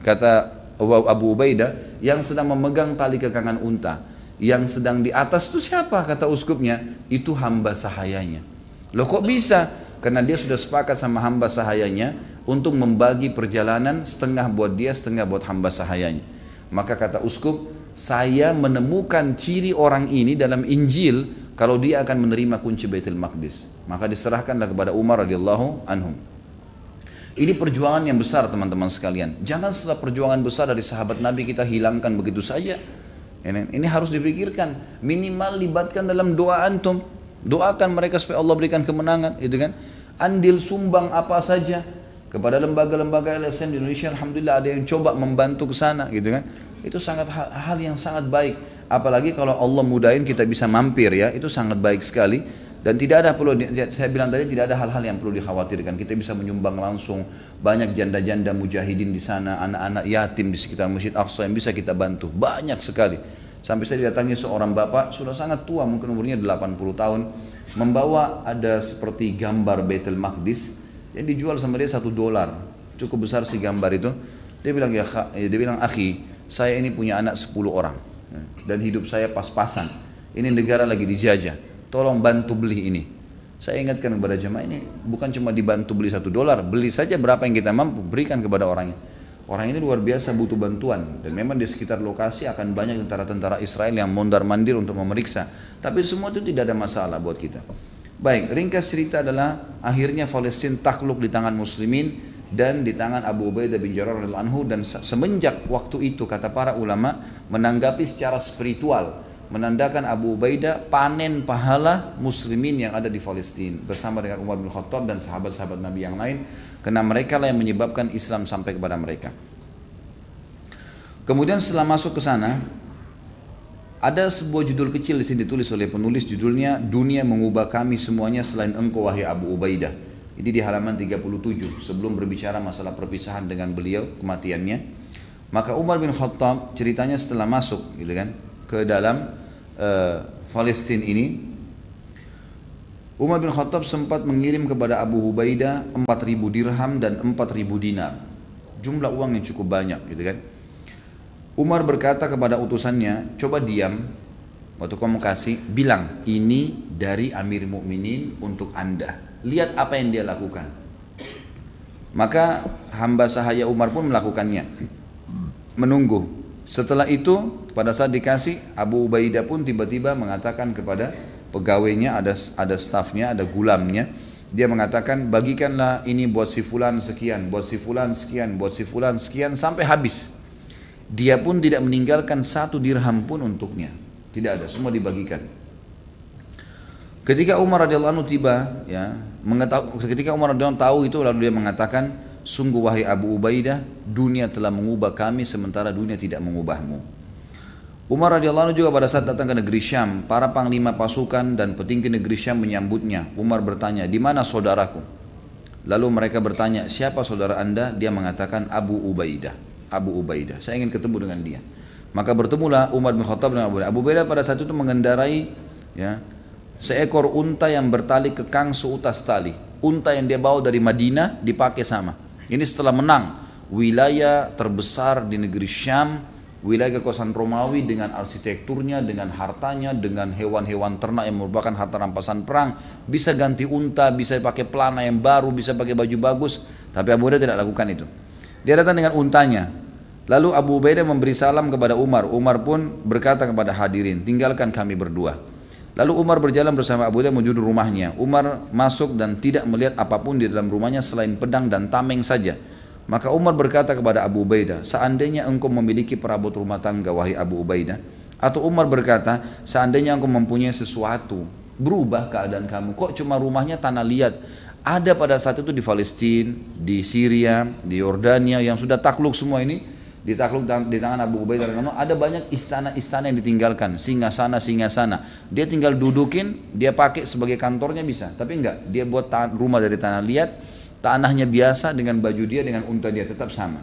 Kata Abu Ubaidah, yang sedang memegang tali kekangan unta. Yang sedang di atas itu siapa? Kata uskupnya, itu hamba sahayanya. Loh kok bisa? Karena dia sudah sepakat sama hamba sahayanya untuk membagi perjalanan, setengah buat dia, setengah buat hamba sahayanya. Maka kata uskup, saya menemukan ciri orang ini dalam Injil kalau dia akan menerima kunci Baitul Maqdis. Maka diserahkanlah kepada Umar radhiyallahu anhu. Ini perjuangan yang besar teman-teman sekalian. Jangan setelah perjuangan besar dari sahabat Nabi kita hilangkan begitu saja. Ini harus dipikirkan. Minimal libatkan dalam doa antum. Doakan mereka supaya Allah berikan kemenangan, gitu kan? Andil sumbang apa saja kepada lembaga-lembaga LSM di Indonesia. Alhamdulillah ada yang coba membantu ke sana, gitu kan? Itu sangat hal yang sangat baik. Apalagi kalau Allah mudahin kita bisa mampir ya, itu sangat baik sekali. Dan tidak ada perlu, saya bilang tadi tidak ada hal-hal yang perlu dikhawatirkan. Kita bisa menyumbang langsung, banyak janda-janda mujahidin di sana, anak-anak yatim di sekitar Masjid Aqsa yang bisa kita bantu, banyak sekali. Sampai saya didatangi seorang bapak, sudah sangat tua, mungkin umurnya 80 tahun, membawa ada seperti gambar Baitul Maqdis yang dijual sama dia $1, cukup besar si gambar itu. Dia bilang, dia bilang, akhi, saya ini punya anak 10 orang dan hidup saya pas-pasan. Ini negara lagi dijajah, tolong bantu beli ini. Saya ingatkan kepada jemaah ini, bukan cuma dibantu beli $1, beli saja berapa yang kita mampu, berikan kepada orangnya. Orang ini luar biasa butuh bantuan, dan memang di sekitar lokasi akan banyak tentara-tentara Israel yang mondar-mandir untuk memeriksa. Tapi semua itu tidak ada masalah buat kita. Baik, ringkas cerita adalah akhirnya Palestina takluk di tangan muslimin dan di tangan Abu Ubaidah bin Jarrah radhiyallahu anhu, dan semenjak waktu itu kata para ulama menanggapi secara spiritual, menandakan Abu Ubaidah panen pahala muslimin yang ada di Palestina bersama dengan Umar bin Khattab dan sahabat-sahabat Nabi yang lain, karena mereka lah yang menyebabkan Islam sampai kepada mereka. Kemudian setelah masuk ke sana, ada sebuah judul kecil di sini ditulis oleh penulis, judulnya Dunia Mengubah Kami Semuanya Selain Engkau Wahai Abu Ubaidah. Ini di halaman 37 sebelum berbicara masalah perpisahan dengan beliau, kematiannya. Maka Umar bin Khattab ceritanya setelah masuk gitu kan ke dalam Palestina ini, Umar bin Khattab sempat mengirim kepada Abu Ubaidah 4.000 dirham dan 4.000 dinar. Jumlah uang yang cukup banyak gitu kan. Umar berkata kepada utusannya, coba diam, waktu kamu kasih, bilang ini dari Amir Mukminin untuk anda. Lihat apa yang dia lakukan. Maka hamba sahaya Umar pun melakukannya. Menunggu. Setelah itu pada saat dikasih, Abu Ubaidah pun tiba-tiba mengatakan kepada pegawainya, ada stafnya, ada gulamnya, dia mengatakan bagikanlah ini buat si fulan sekian, buat si fulan sekian, buat si fulan sekian sampai habis. Dia pun tidak meninggalkan 1 dirham pun untuknya, tidak ada, semua dibagikan. Ketika Umar radhiyallahu anhu tiba, ya, ketika Umar radhiyallahu anhu tahu itu, lalu dia mengatakan, sungguh wahai Abu Ubaidah, dunia telah mengubah kami sementara dunia tidak mengubahmu. Umar radhiyallahu anhu juga pada saat datang ke negeri Syam, para panglima pasukan dan petinggi negeri Syam menyambutnya. Umar bertanya, di mana saudaraku? Lalu mereka bertanya, siapa saudara anda? Dia mengatakan Abu Ubaidah. Abu Ubaidah, saya ingin ketemu dengan dia. Maka bertemulah Umar bin Khattab dengan Abu Ubaidah. Abu Ubaidah pada saat itu mengendarai seekor unta yang bertali kekang seutas tali. Unta yang dia bawa dari Madinah dipakai sama. Ini setelah menang wilayah terbesar di negeri Syam, wilayah kekuasaan Romawi dengan arsitekturnya, dengan hartanya, dengan hewan-hewan ternak yang merupakan harta rampasan perang. Bisa ganti unta, bisa pakai pelana yang baru, bisa pakai baju bagus. Tapi Abu Ubaidah tidak lakukan itu. Dia datang dengan untanya. Lalu Abu Ubaidah memberi salam kepada Umar. Umar pun berkata kepada hadirin, tinggalkan kami berdua. Lalu Umar berjalan bersama Abu Ubaidah menuju rumahnya. Umar masuk dan tidak melihat apapun di dalam rumahnya selain pedang dan tameng saja. Maka Umar berkata kepada Abu Ubaidah, seandainya engkau memiliki perabot rumah tangga wahai Abu Ubaidah. Atau Umar berkata, seandainya engkau mempunyai sesuatu, berubah keadaan kamu. Kok cuma rumahnya tanah liat? Ada pada saat itu di Palestina, di Syria, di Yordania yang sudah takluk semua ini, ditakluk di tangan Abu Ubaidah. Ada banyak istana-istana yang ditinggalkan, singasana. Dia tinggal dudukin, dia pakai sebagai kantornya bisa. Tapi enggak, dia buat rumah dari tanah liat, tanahnya biasa dengan baju dia, dengan unta dia tetap sama.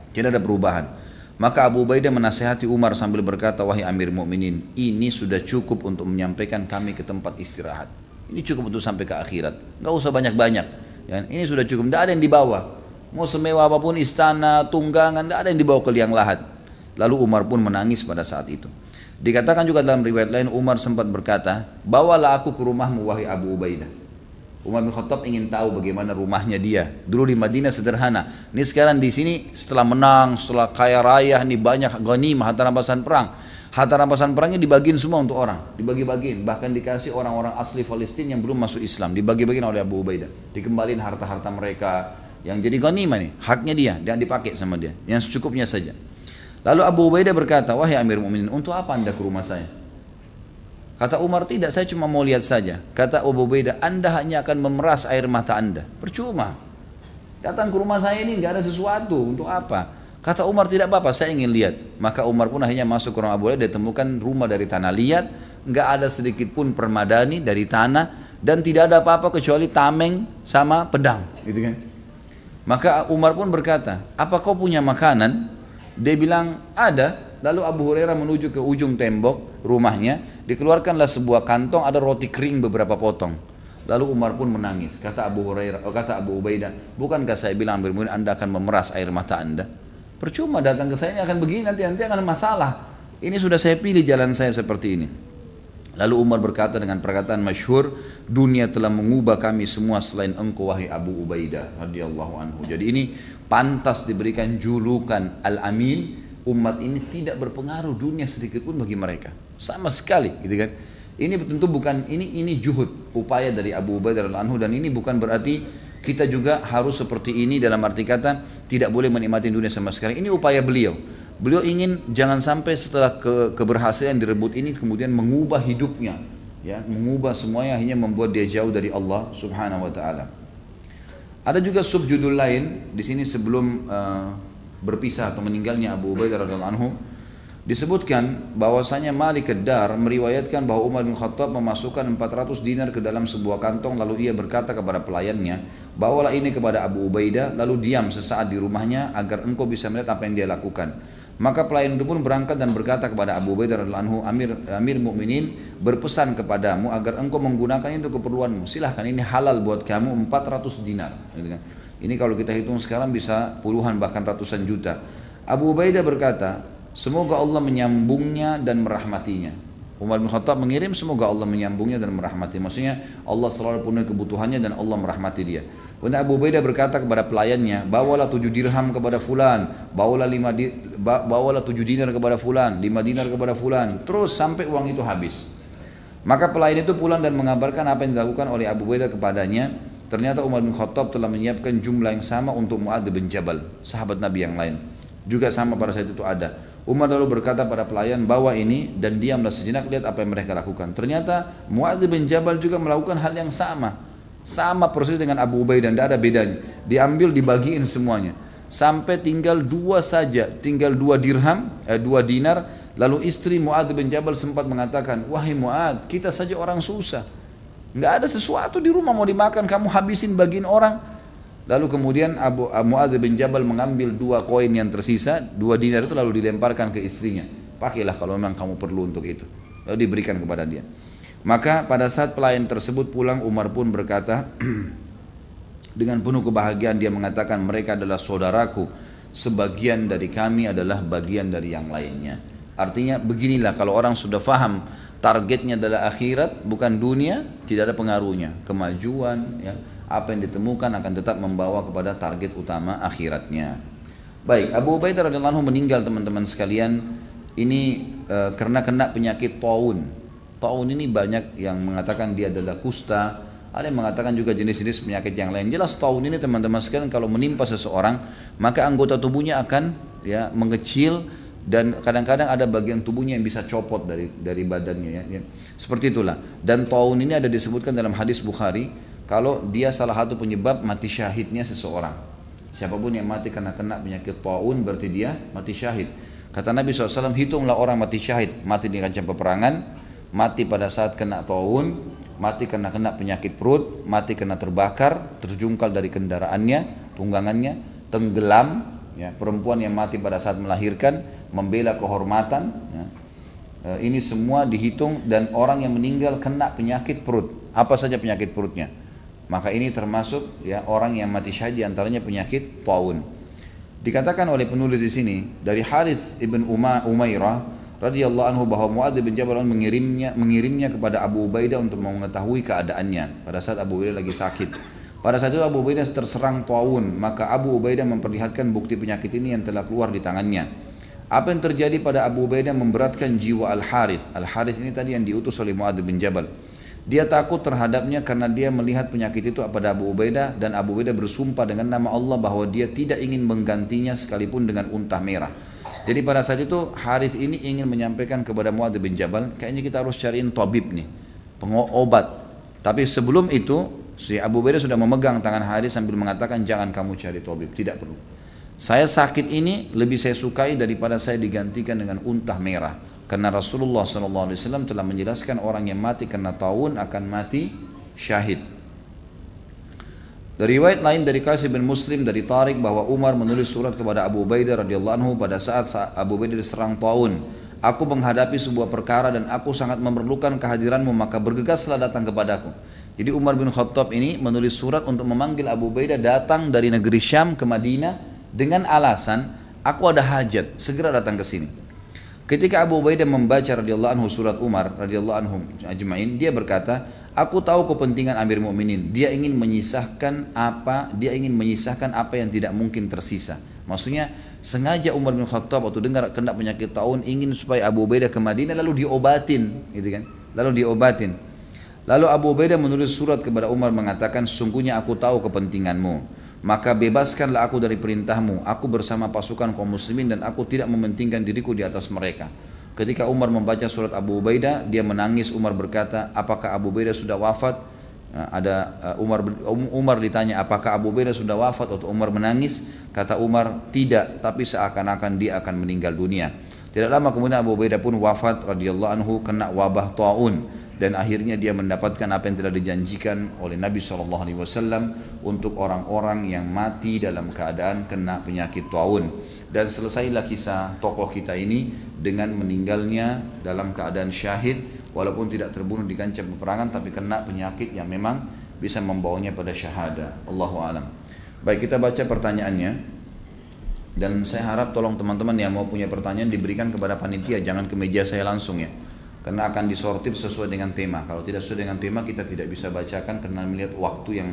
Tidak ada perubahan. Maka Abu Ubaidah menasihati Umar sambil berkata, wahai Amir Mukminin, ini sudah cukup untuk menyampaikan kami ke tempat istirahat. Ini cukup untuk sampai ke akhirat. Enggak usah banyak-banyak. Ya, ini sudah cukup. Tidak ada yang dibawa. Mau semewah apapun istana, tunggangan, tidak ada yang dibawa ke liang lahat. Lalu Umar pun menangis pada saat itu. Dikatakan juga dalam riwayat lain, Umar sempat berkata, bawalah aku ke rumahmu wahai Abu Ubaidah. Umar bin Khattab ingin tahu bagaimana rumahnya dia. Dulu di Madinah sederhana. Ini sekarang di sini setelah menang, setelah kaya raya, ini banyak ghanimah, harta rampasan perang. Harta rampasan perangnya dibagiin semua untuk orang, dibagi-bagiin. Bahkan dikasih orang-orang asli Palestina yang belum masuk Islam, dibagi-bagiin oleh Abu Ubaidah. Dikembaliin harta-harta mereka. Yang jadi ghanimah nih, haknya dia, dan dipakai sama dia, yang secukupnya saja. Lalu Abu Ubaidah berkata, wahai Amir Mukminin, untuk apa anda ke rumah saya? Kata Umar, tidak, saya cuma mau lihat saja. Kata Abu Ubaidah, anda hanya akan memeras air mata anda, percuma. Datang ke rumah saya ini nggak ada sesuatu, untuk apa? Kata Umar, tidak apa-apa, saya ingin lihat. Maka Umar pun akhirnya masuk ke rumah Abu Ubaidah, dia temukan rumah dari tanah liat, nggak ada sedikit pun permadani dari tanah, dan tidak ada apa-apa kecuali tameng sama pedang, gitu kan? Maka Umar pun berkata, apa kau punya makanan? Dia bilang, ada. Lalu Abu Hurairah menuju ke ujung tembok rumahnya, dikeluarkanlah sebuah kantong, ada roti kering beberapa potong. Lalu Umar pun menangis. Kata Abu Ubaidah, bukankah saya bilang anda akan memeras air mata anda? Percuma datang ke saya ini akan begini, nanti akan masalah. Ini sudah saya pilih jalan saya seperti ini. Lalu Umar berkata dengan perkataan masyhur, dunia telah mengubah kami semua selain engkau wahai Abu Ubaidah radhiyallahu anhu. Jadi ini pantas diberikan julukan Al-Amin. Umat ini tidak berpengaruh dunia sedikit pun bagi mereka, sama sekali, gitu kan? Ini tentu bukan ini juhud, upaya dari Abu Ubaidah radhiyallahu anhu, dan ini bukan berarti kita juga harus seperti ini dalam arti kata tidak boleh menikmati dunia sama sekali. Ini upaya beliau. Beliau ingin jangan sampai setelah keberhasilan direbut ini kemudian mengubah hidupnya, ya, mengubah semuanya, hanya membuat dia jauh dari Allah Subhanahu wa taala. Ada juga subjudul lain di sini sebelum berpisah atau meninggalnya Abu Ubaidah radhiyallahu anhu, disebutkan bahwasanya Malik ad-Dar meriwayatkan bahwa Umar bin Khattab memasukkan 400 dinar ke dalam sebuah kantong, lalu ia berkata kepada pelayannya, bawalah ini kepada Abu Ubaidah, lalu diam sesaat di rumahnya agar engkau bisa melihat apa yang dia lakukan. Maka pelayan itu pun berangkat dan berkata kepada Abu Ubaidah radhiyallahu anhu, Amir Mukminin berpesan kepadamu agar engkau menggunakan itu untuk keperluanmu. Silahkan, ini halal buat kamu 400 dinar. Ini kalau kita hitung sekarang bisa puluhan bahkan ratusan juta. Abu Ubaidah berkata, semoga Allah menyambungnya dan merahmatinya. Umar bin Khattab mengirim, semoga Allah menyambungnya dan merahmati. Maksudnya Allah selalu penuhi kebutuhannya dan Allah merahmati dia. Kemudian Abu Ubaidah berkata kepada pelayannya, bawalah 7 dirham kepada fulan, bawalah 7 dinar kepada fulan, 5 dinar kepada fulan, terus sampai uang itu habis. Maka pelayan itu pulang dan mengabarkan apa yang dilakukan oleh Abu Ubaidah kepadanya. Ternyata Umar bin Khattab telah menyiapkan jumlah yang sama untuk Mu'adz bin Jabal, sahabat Nabi yang lain. Juga sama pada saat itu ada. Umar lalu berkata pada pelayan, bawa ini dan diamlah sejenak, lihat apa yang mereka lakukan. Ternyata Mu'adz bin Jabal juga melakukan hal yang sama. Sama persis dengan Abu Ubaidah, tidak ada bedanya. Diambil, dibagiin semuanya. Sampai tinggal 2 saja, tinggal 2 dinar, Lalu istri Mu'adz bin Jabal sempat mengatakan, wahai Mu'adz, kita saja orang susah, nggak ada sesuatu di rumah mau dimakan, kamu habisin bagiin orang. Lalu kemudian Mu'adz bin Jabal mengambil 2 koin yang tersisa, 2 dinar itu, lalu dilemparkan ke istrinya. Pakailah kalau memang kamu perlu untuk itu. Lalu diberikan kepada dia. Maka pada saat pelayan tersebut pulang, Umar pun berkata dengan penuh kebahagiaan, dia mengatakan, mereka adalah saudaraku, sebagian dari kami adalah bagian dari yang lainnya. Artinya beginilah, kalau orang sudah faham targetnya adalah akhirat bukan dunia, tidak ada pengaruhnya. Kemajuan, ya, apa yang ditemukan akan tetap membawa kepada target utama akhiratnya. Baik, Abu Ubaidah radhiyallahu anhu meninggal, teman-teman sekalian, ini karena kena penyakit taun. Taun ini banyak yang mengatakan dia adalah kusta, ada yang mengatakan juga jenis-jenis penyakit yang lain. Jelas taun ini, teman-teman sekalian, kalau menimpa seseorang, maka anggota tubuhnya akan, ya, mengecil, dan kadang-kadang ada bagian tubuhnya yang bisa copot dari badannya, ya. Seperti itulah. Dan taun ini ada disebutkan dalam hadis Bukhari, kalau dia salah satu penyebab mati syahidnya seseorang. Siapapun yang mati karena kena penyakit taun berarti dia mati syahid. Kata Nabi SAW, hitunglah orang mati syahid, mati di kancah peperangan, mati pada saat kena taun, mati karena kena penyakit perut, mati karena terbakar, terjungkal dari kendaraannya, tunggangannya, tenggelam, ya, perempuan yang mati pada saat melahirkan, membela kehormatan, ya. Ini semua dihitung, dan orang yang meninggal kena penyakit perut, apa saja penyakit perutnya, maka ini termasuk, ya, orang yang mati syahid, diantaranya penyakit taun. Dikatakan oleh penulis di sini dari Harits ibn Umairah radhiyallahu anhu bahwa Mu'adz bin Jabal mengirimnya kepada Abu Ubaidah untuk mengetahui keadaannya pada saat Abu Ubaidah lagi sakit. Pada saat itu Abu Ubaidah terserang taun, maka Abu Ubaidah memperlihatkan bukti penyakit ini yang telah keluar di tangannya. Apa yang terjadi pada Abu Ubaidah memberatkan jiwa Al-Harits. Al-Harits ini tadi yang diutus oleh Mu'adz bin Jabal. Dia takut terhadapnya karena dia melihat penyakit itu pada Abu Ubaidah, dan Abu Ubaidah bersumpah dengan nama Allah bahwa dia tidak ingin menggantinya sekalipun dengan unta merah. Jadi pada saat itu Harits ini ingin menyampaikan kepada Mu'adz bin Jabal, kayaknya kita harus cariin tabib nih, pengobat. Tapi sebelum itu si Abu Ubaidah sudah memegang tangan Harits sambil mengatakan, jangan kamu cari tabib, tidak perlu. Saya sakit ini lebih saya sukai daripada saya digantikan dengan unta merah. Karena Rasulullah SAW telah menjelaskan orang yang mati karena taun akan mati syahid. Dari riwayat lain dari Qais bin Muslim dari Tariq bahwa Umar menulis surat kepada Abu Ubaidah radhiyallahu anhu pada saat Abu Ubaidah diserang taun. Aku menghadapi sebuah perkara dan aku sangat memerlukan kehadiranmu, maka bergegaslah datang kepadaku. Jadi Umar bin Khattab ini menulis surat untuk memanggil Abu Ubaidah datang dari negeri Syam ke Madinah dengan alasan, aku ada hajat, segera datang ke sini. Ketika Abu Ubaidah membaca radhiyallahu anhu surat Umar radhiyallahu anhu ajma'in, dia berkata, aku tahu kepentingan Amir Mukminin. Dia ingin menyisahkan apa yang tidak mungkin tersisa. Maksudnya sengaja Umar bin Khattab waktu dengar kena penyakit taun ingin supaya Abu Ubaidah ke Madinah lalu diobatin, gitu kan? Lalu Abu Ubaidah menulis surat kepada Umar mengatakan, sesungguhnya aku tahu kepentinganmu, maka bebaskanlah aku dari perintahmu. Aku bersama pasukan kaum muslimin dan aku tidak mementingkan diriku di atas mereka. Ketika Umar membaca surat Abu Ubaidah, dia menangis. Umar berkata, apakah Abu Ubaidah sudah wafat? Umar ditanya, apakah Abu Ubaidah sudah wafat? Atau Umar menangis. Kata Umar, tidak, tapi seakan-akan dia akan meninggal dunia. Tidak lama kemudian Abu Ubaidah pun wafat radhiyallahu anhu kena wabah taun, dan akhirnya dia mendapatkan apa yang telah dijanjikan oleh Nabi SAW untuk orang-orang yang mati dalam keadaan kena penyakit taun. Dan selesailah kisah tokoh kita ini dengan meninggalnya dalam keadaan syahid, walaupun tidak terbunuh di kancah peperangan, tapi kena penyakit yang memang bisa membawanya pada syahada. Allahu a'lam. Baik, kita baca pertanyaannya, dan saya harap tolong teman-teman yang mau punya pertanyaan diberikan kepada panitia, jangan ke meja saya langsung ya, karena akan disortir sesuai dengan tema. Kalau tidak sesuai dengan tema kita tidak bisa bacakan karena melihat waktu yang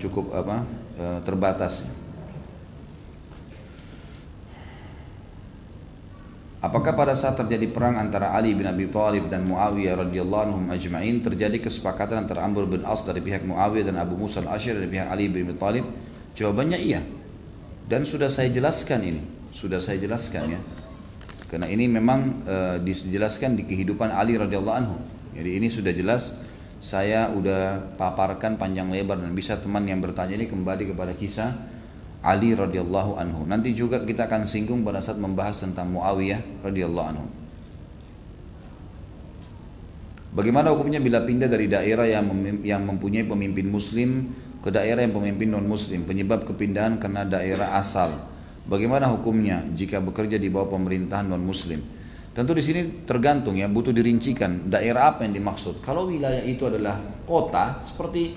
cukup terbatas. Apakah pada saat terjadi perang antara Ali bin Abi Thalib dan Muawiyah radhiyallahu anhum ajma'in terjadi kesepakatan antara Amr bin As dari pihak Muawiyah dan Abu Musa al-Asy'ari dari pihak Ali bin Abi Thalib? Jawabannya iya. Dan sudah saya jelaskan ini, ya. Karena ini memang dijelaskan di kehidupan Ali radhiyallahu anhu. Jadi ini sudah jelas, saya udah paparkan panjang lebar, dan bisa teman yang bertanya ini kembali kepada kisah Ali radhiyallahu anhu. Nanti juga kita akan singgung pada saat membahas tentang Muawiyah radhiyallahu anhu. Bagaimana hukumnya bila pindah dari daerah yang mempunyai pemimpin muslim ke daerah yang pemimpin non muslim? Penyebab kepindahan karena daerah asal. Bagaimana hukumnya jika bekerja di bawah pemerintahan non muslim? Tentu di sini tergantung ya, butuh dirincikan daerah apa yang dimaksud. Kalau wilayah itu adalah kota, seperti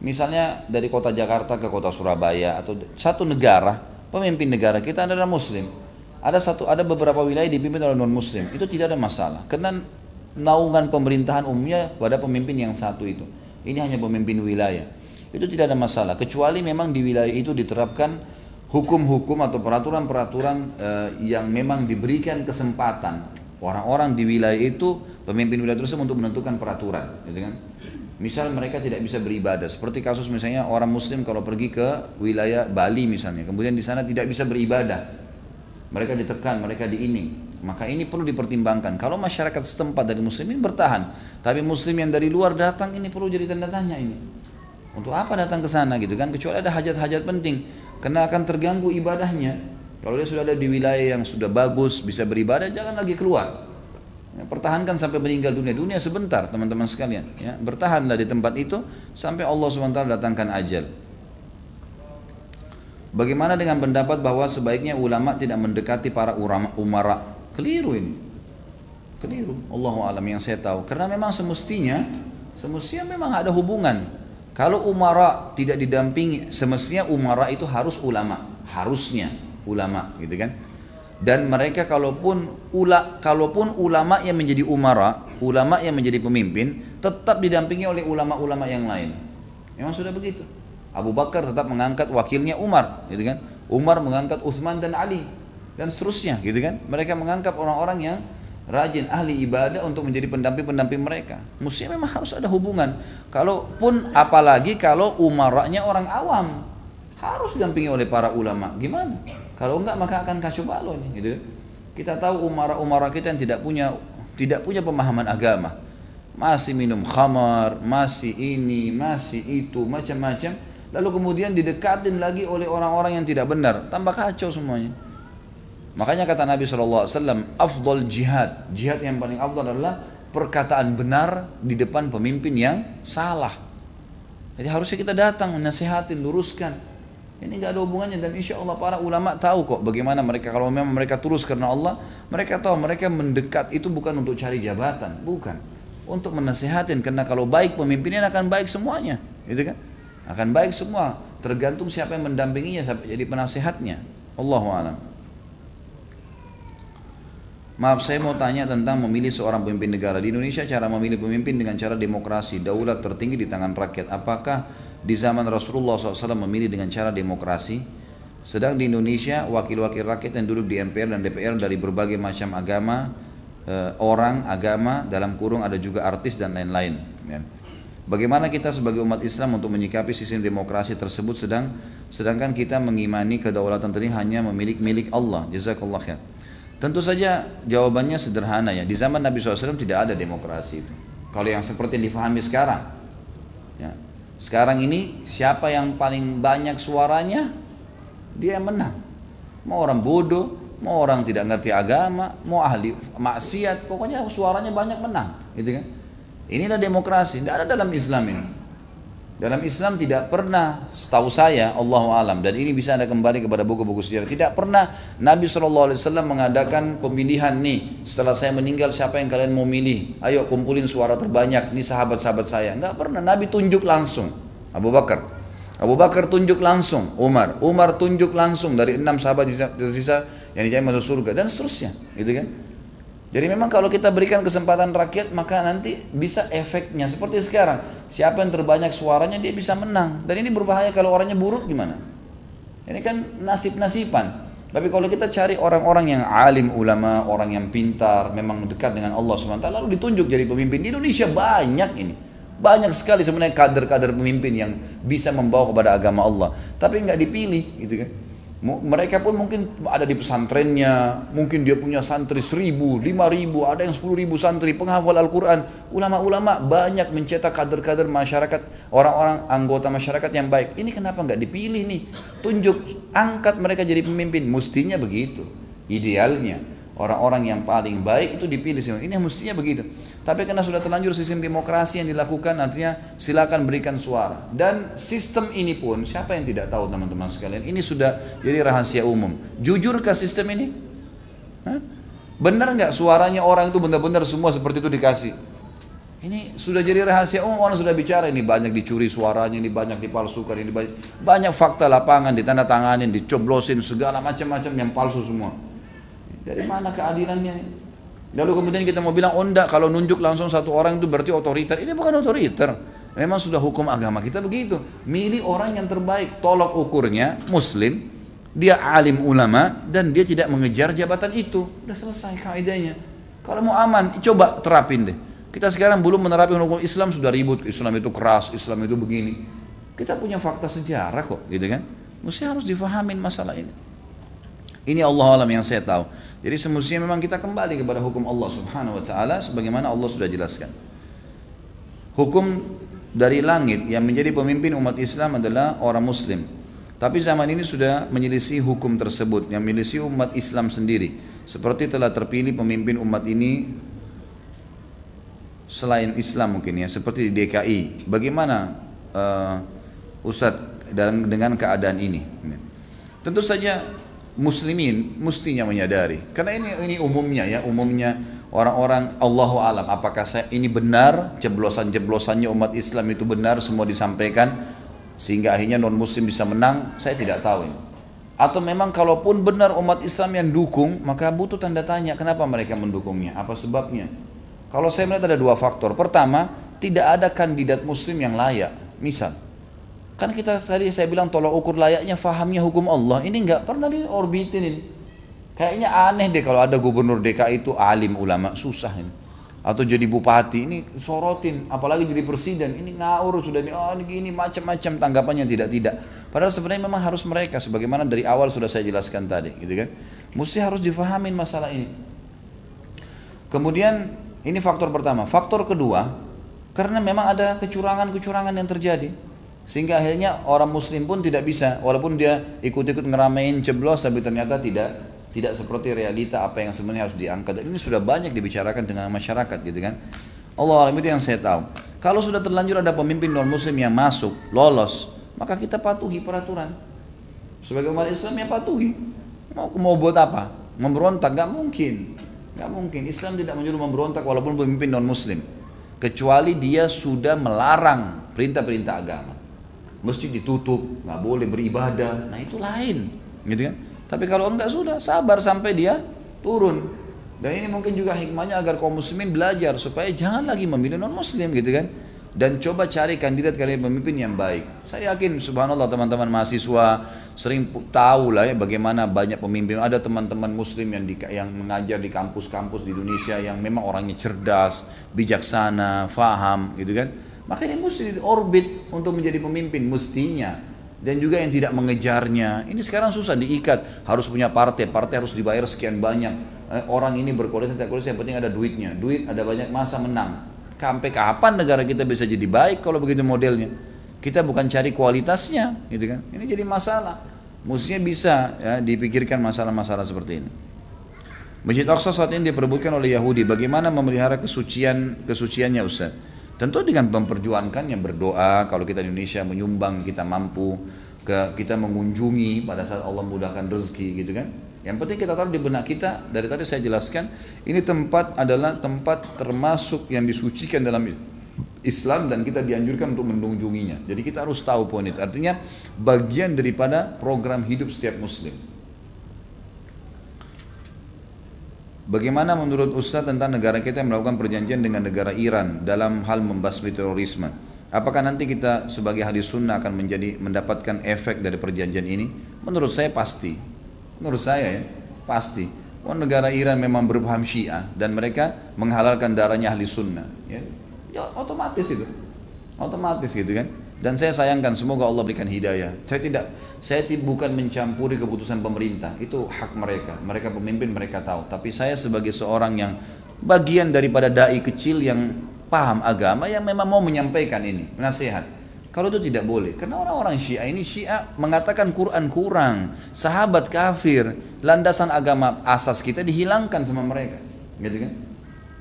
misalnya dari kota Jakarta ke kota Surabaya atau satu negara, pemimpin negara kita adalah muslim. Ada beberapa wilayah dipimpin oleh non muslim, itu tidak ada masalah. Karena naungan pemerintahan umumnya pada pemimpin yang satu itu. Ini hanya pemimpin wilayah. Itu tidak ada masalah, kecuali memang di wilayah itu diterapkan hukum-hukum atau peraturan-peraturan yang memang diberikan kesempatan orang-orang di wilayah itu, pemimpin wilayah tersebut untuk menentukan peraturan, gitu kan? Misal mereka tidak bisa beribadah, seperti kasus misalnya orang muslim kalau pergi ke wilayah Bali misalnya, kemudian di sana tidak bisa beribadah, mereka ditekan, mereka maka ini perlu dipertimbangkan. Kalau masyarakat setempat dari muslimin bertahan, tapi muslim yang dari luar datang, ini perlu jadi tanda tanya ini. Untuk apa datang ke sana gitu kan? Kecuali ada hajat-hajat penting, karena akan terganggu ibadahnya. Kalau dia sudah ada di wilayah yang sudah bagus, bisa beribadah, jangan lagi keluar. Ya, pertahankan sampai meninggal dunia sebentar teman-teman sekalian ya, bertahanlah di tempat itu sampai Allah SWT datangkan ajal. Bagaimana dengan pendapat bahwa sebaiknya ulama tidak mendekati para umara? Keliru ini, keliru, Allahu a'lam yang saya tahu, karena memang semestinya memang ada hubungan. Kalau umara tidak didampingi, semestinya umara itu harus harusnya ulama gitu kan. Dan mereka kalaupun ulama yang menjadi umara, ulama yang menjadi pemimpin, tetap didampingi oleh ulama-ulama yang lain. Memang sudah begitu. Abu Bakar tetap mengangkat wakilnya Umar, gitu kan? Umar mengangkat Utsman dan Ali dan seterusnya, gitu kan? Mereka mengangkat orang-orang yang rajin, ahli ibadah untuk menjadi pendamping-pendamping mereka. Mestinya memang harus ada hubungan. Kalaupun apalagi kalau umaranya orang awam, harus didampingi oleh para ulama. Gimana? Kalau enggak maka akan kacau balau nih, gitu. Kita tahu umara kita yang tidak punya pemahaman agama, masih minum khamar, masih ini, masih itu, macam-macam. Lalu kemudian didekatin lagi oleh orang-orang yang tidak benar, tambah kacau semuanya. Makanya kata Nabi SAW, afdal jihad yang paling afdal adalah perkataan benar di depan pemimpin yang salah. Jadi harusnya kita datang menasihatin, luruskan. Ini gak ada hubungannya, dan insya Allah para ulama tahu kok bagaimana mereka, kalau memang mereka tulus karena Allah, mereka tahu mereka mendekat itu bukan untuk cari jabatan, bukan, untuk menasihatin, karena kalau baik pemimpinnya akan baik semuanya, gitu kan? Akan baik semua, tergantung siapa yang mendampinginya sampai jadi penasihatnya. Allahu a'lam. Maaf, saya mau tanya tentang memilih seorang pemimpin negara. Di Indonesia cara memilih pemimpin dengan cara demokrasi, daulat tertinggi di tangan rakyat. Apakah di zaman Rasulullah SAW memilih dengan cara demokrasi? Sedang di Indonesia wakil-wakil rakyat yang duduk di MPR dan DPR dari berbagai macam agama, orang, agama, dalam kurung ada juga artis dan lain-lain. Bagaimana kita sebagai umat Islam untuk menyikapi sistem demokrasi tersebut, sedangkan kita mengimani kedaulatan tadi hanya milik Allah? Jazakallah khair. Tentu saja jawabannya sederhana ya. Di zaman Nabi SAW tidak ada demokrasi itu. Kalau yang seperti yang difahami sekarang, ya. Sekarang ini siapa yang paling banyak suaranya, dia yang menang. Mau orang bodoh, mau orang tidak ngerti agama, mau ahli maksiat, pokoknya suaranya banyak menang, gitu kan? Inilah demokrasi. Tidak ada dalam Islam ini. Dalam Islam tidak pernah, setahu saya, Allahu alam, dan ini bisa Anda kembali kepada buku-buku sejarah, tidak pernah Nabi SAW mengadakan pemilihan nih, setelah saya meninggal siapa yang kalian mau milih, ayo kumpulin suara terbanyak, ini sahabat-sahabat saya. Enggak pernah, Nabi tunjuk langsung Abu Bakar tunjuk langsung Umar tunjuk langsung dari 6 sahabat tersisa yang dijamin masuk surga, dan seterusnya, gitu kan? Jadi memang kalau kita berikan kesempatan rakyat, maka nanti bisa efeknya seperti sekarang. Siapa yang terbanyak suaranya dia bisa menang. Dan ini berbahaya kalau orangnya buruk gimana? Ini kan nasib-nasiban. Tapi kalau kita cari orang-orang yang alim ulama, orang yang pintar, memang dekat dengan Allah SWT, lalu ditunjuk jadi pemimpin. Di Indonesia banyak ini. Banyak sekali sebenarnya kader-kader pemimpin yang bisa membawa kepada agama Allah. Tapi nggak dipilih, gitu kan? Mereka pun mungkin ada di pesantrennya, mungkin dia punya santri 1.000, 5.000, ada yang 10.000 santri, penghafal Al-Quran. Ulama-ulama banyak mencetak kader-kader masyarakat, orang-orang anggota masyarakat yang baik. Ini kenapa nggak dipilih nih? Tunjuk, angkat mereka jadi pemimpin. Mestinya begitu, idealnya. Orang-orang yang paling baik itu dipilih. Ini mestinya begitu. Tapi karena sudah terlanjur sistem demokrasi yang dilakukan, artinya silakan berikan suara. Dan sistem ini pun, siapa yang tidak tahu teman-teman sekalian, ini sudah jadi rahasia umum. Jujurkah sistem ini? Hah? Benar nggak suaranya orang itu benar-benar semua seperti itu dikasih? Ini sudah jadi rahasia umum, orang sudah bicara, ini banyak dicuri suaranya, ini banyak dipalsukan, ini banyak fakta lapangan, ditandatanganin, dicoblosin, segala macam-macam yang palsu semua. Dari mana keadilannya? Lalu kemudian kita mau bilang, oh enggak, kalau nunjuk langsung satu orang itu berarti otoriter. Ini bukan otoriter. Memang sudah hukum agama kita begitu. Milih orang yang terbaik. Tolok ukurnya, muslim, dia alim ulama, dan dia tidak mengejar jabatan itu. Udah selesai kaidahnya. Kalau mau aman, coba terapin deh. Kita sekarang belum menerapkan hukum Islam, sudah ribut. Islam itu keras, Islam itu begini. Kita punya fakta sejarah kok, gitu kan? Mesti harus difahamin masalah ini. Ini Allah alam yang saya tahu. Jadi semestinya memang kita kembali kepada hukum Allah subhanahu wa ta'ala sebagaimana Allah sudah jelaskan. Hukum dari langit yang menjadi pemimpin umat Islam adalah orang muslim. Tapi zaman ini sudah menyelisih hukum tersebut, yang menyelisih umat Islam sendiri. Seperti telah terpilih pemimpin umat ini selain Islam mungkin ya, seperti di DKI. Bagaimana Ustadz dengan keadaan ini? Tentu saja muslimin mestinya menyadari, karena ini umumnya ya, umumnya orang-orang Allahu alam, apakah ini benar, jeblosan-jeblosannya umat Islam itu benar semua disampaikan sehingga akhirnya non muslim bisa menang, saya tidak tahu ini. Atau memang kalaupun benar umat Islam yang dukung, maka butuh tanda tanya kenapa mereka mendukungnya, apa sebabnya. Kalau saya melihat ada dua faktor. Pertama, tidak ada kandidat muslim yang layak. Misal, kan kita tadi saya bilang tolak ukur layaknya fahamnya hukum Allah, ini nggak pernah diorbitin ini. Kayaknya aneh deh kalau ada gubernur DKI itu alim ulama, susah ini. Atau jadi bupati, ini sorotin, apalagi jadi presiden, ini ngawur sudah nih, oh ini macam-macam tanggapannya tidak. Padahal sebenarnya memang harus mereka, sebagaimana dari awal sudah saya jelaskan tadi, gitu kan. Mesti harus difahamin masalah ini. Kemudian ini faktor pertama. Faktor kedua, karena memang ada kecurangan-kecurangan yang terjadi. Sehingga akhirnya orang muslim pun tidak bisa, walaupun dia ikut-ikut ngeramein jeblos, tapi ternyata tidak seperti realita apa yang sebenarnya harus diangkat. Dan ini sudah banyak dibicarakan dengan masyarakat gitu kan. Allah alam, itu yang saya tahu. Kalau sudah terlanjur ada pemimpin non muslim yang masuk, lolos, maka kita patuhi peraturan. Sebagai umat Islam ya patuhi. Mau buat apa? Memberontak? Gak mungkin. Islam tidak menyuruh memberontak walaupun pemimpin non muslim, kecuali dia sudah melarang perintah-perintah agama. Masjid ditutup, nggak boleh beribadah, nah itu lain, gitu kan? Tapi kalau enggak sudah sabar sampai dia turun. Dan ini mungkin juga hikmahnya agar kaum muslimin belajar supaya jangan lagi memilih non muslim, gitu kan? Dan coba cari kandidat pemimpin yang baik. Saya yakin subhanallah teman-teman mahasiswa sering tahu lah ya bagaimana banyak pemimpin. Ada teman-teman muslim yang mengajar di kampus-kampus di Indonesia yang memang orangnya cerdas, bijaksana, faham, gitu kan? Makanya mesti orbit untuk menjadi pemimpin mestinya. Dan juga yang tidak mengejarnya. Ini sekarang susah diikat, harus punya partai harus dibayar sekian banyak. Orang ini berkualitas tidak kualitas, yang penting ada duitnya. Duit ada banyak, masa menang. Sampai kapan negara kita bisa jadi baik kalau begitu modelnya? Kita bukan cari kualitasnya, gitu kan? Ini jadi masalah. Mestinya bisa ya dipikirkan masalah-masalah seperti ini. Masjid Aqsa saat ini diperebutkan oleh Yahudi. Bagaimana memelihara kesuciannya Ustaz? Tentu dengan memperjuangkannya, berdoa, kalau kita di Indonesia menyumbang, kita mampu, kita mengunjungi pada saat Allah mudahkan rezeki, gitu kan. Yang penting kita taruh di benak kita, dari tadi saya jelaskan, ini tempat adalah tempat termasuk yang disucikan dalam Islam dan kita dianjurkan untuk mengunjunginya. Jadi kita harus tahu poin itu, artinya bagian daripada program hidup setiap muslim. Bagaimana menurut Ustaz tentang negara kita yang melakukan perjanjian dengan negara Iran dalam hal membasmi terorisme? Apakah nanti kita sebagai ahli sunnah akan mendapatkan efek dari perjanjian ini? Menurut saya pasti. Menurut saya ya, pasti. Negara Iran memang berpaham Syiah dan mereka menghalalkan darahnya ahli sunnah. Ya otomatis itu. Otomatis gitu kan. Dan saya sayangkan, semoga Allah berikan hidayah. Saya bukan mencampuri keputusan pemerintah, itu hak mereka. Mereka pemimpin, mereka tahu. Tapi saya sebagai seorang yang bagian daripada dai kecil yang paham agama, yang memang mau menyampaikan ini, nasihat. Kalau itu tidak boleh, karena orang-orang Syiah ini, Syiah mengatakan Quran kurang, sahabat kafir, landasan agama asas kita dihilangkan sama mereka, gitu kan?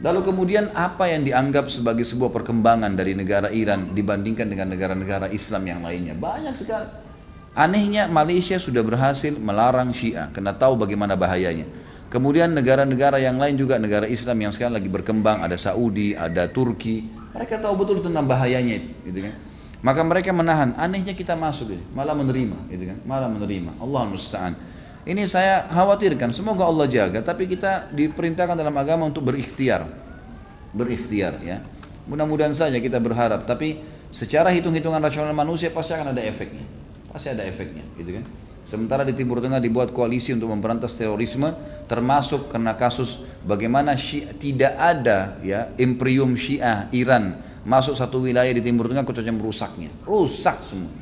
Lalu kemudian apa yang dianggap sebagai sebuah perkembangan dari negara Iran dibandingkan dengan negara-negara Islam yang lainnya? Banyak sekali. Anehnya Malaysia sudah berhasil melarang Syiah, karena tahu bagaimana bahayanya. Kemudian negara-negara yang lain juga, negara Islam yang sekarang lagi berkembang, ada Saudi, ada Turki, mereka tahu betul tentang bahayanya itu, gitu kan? Maka mereka menahan. Anehnya kita masuk ini, malah menerima, gitu kan? Malah menerima. Allah musta'an. Ini saya khawatirkan. Semoga Allah jaga. Tapi kita diperintahkan dalam agama untuk berikhtiar, ya. Mudah-mudahan saja kita berharap. Tapi secara hitung-hitungan rasional manusia pasti akan ada efeknya. Pasti ada efeknya, gitu kan? Sementara di Timur Tengah dibuat koalisi untuk memberantas terorisme, termasuk karena kasus bagaimana tidak ada ya imperium Syiah Iran masuk satu wilayah di Timur Tengah kecuali merusaknya, rusak semua.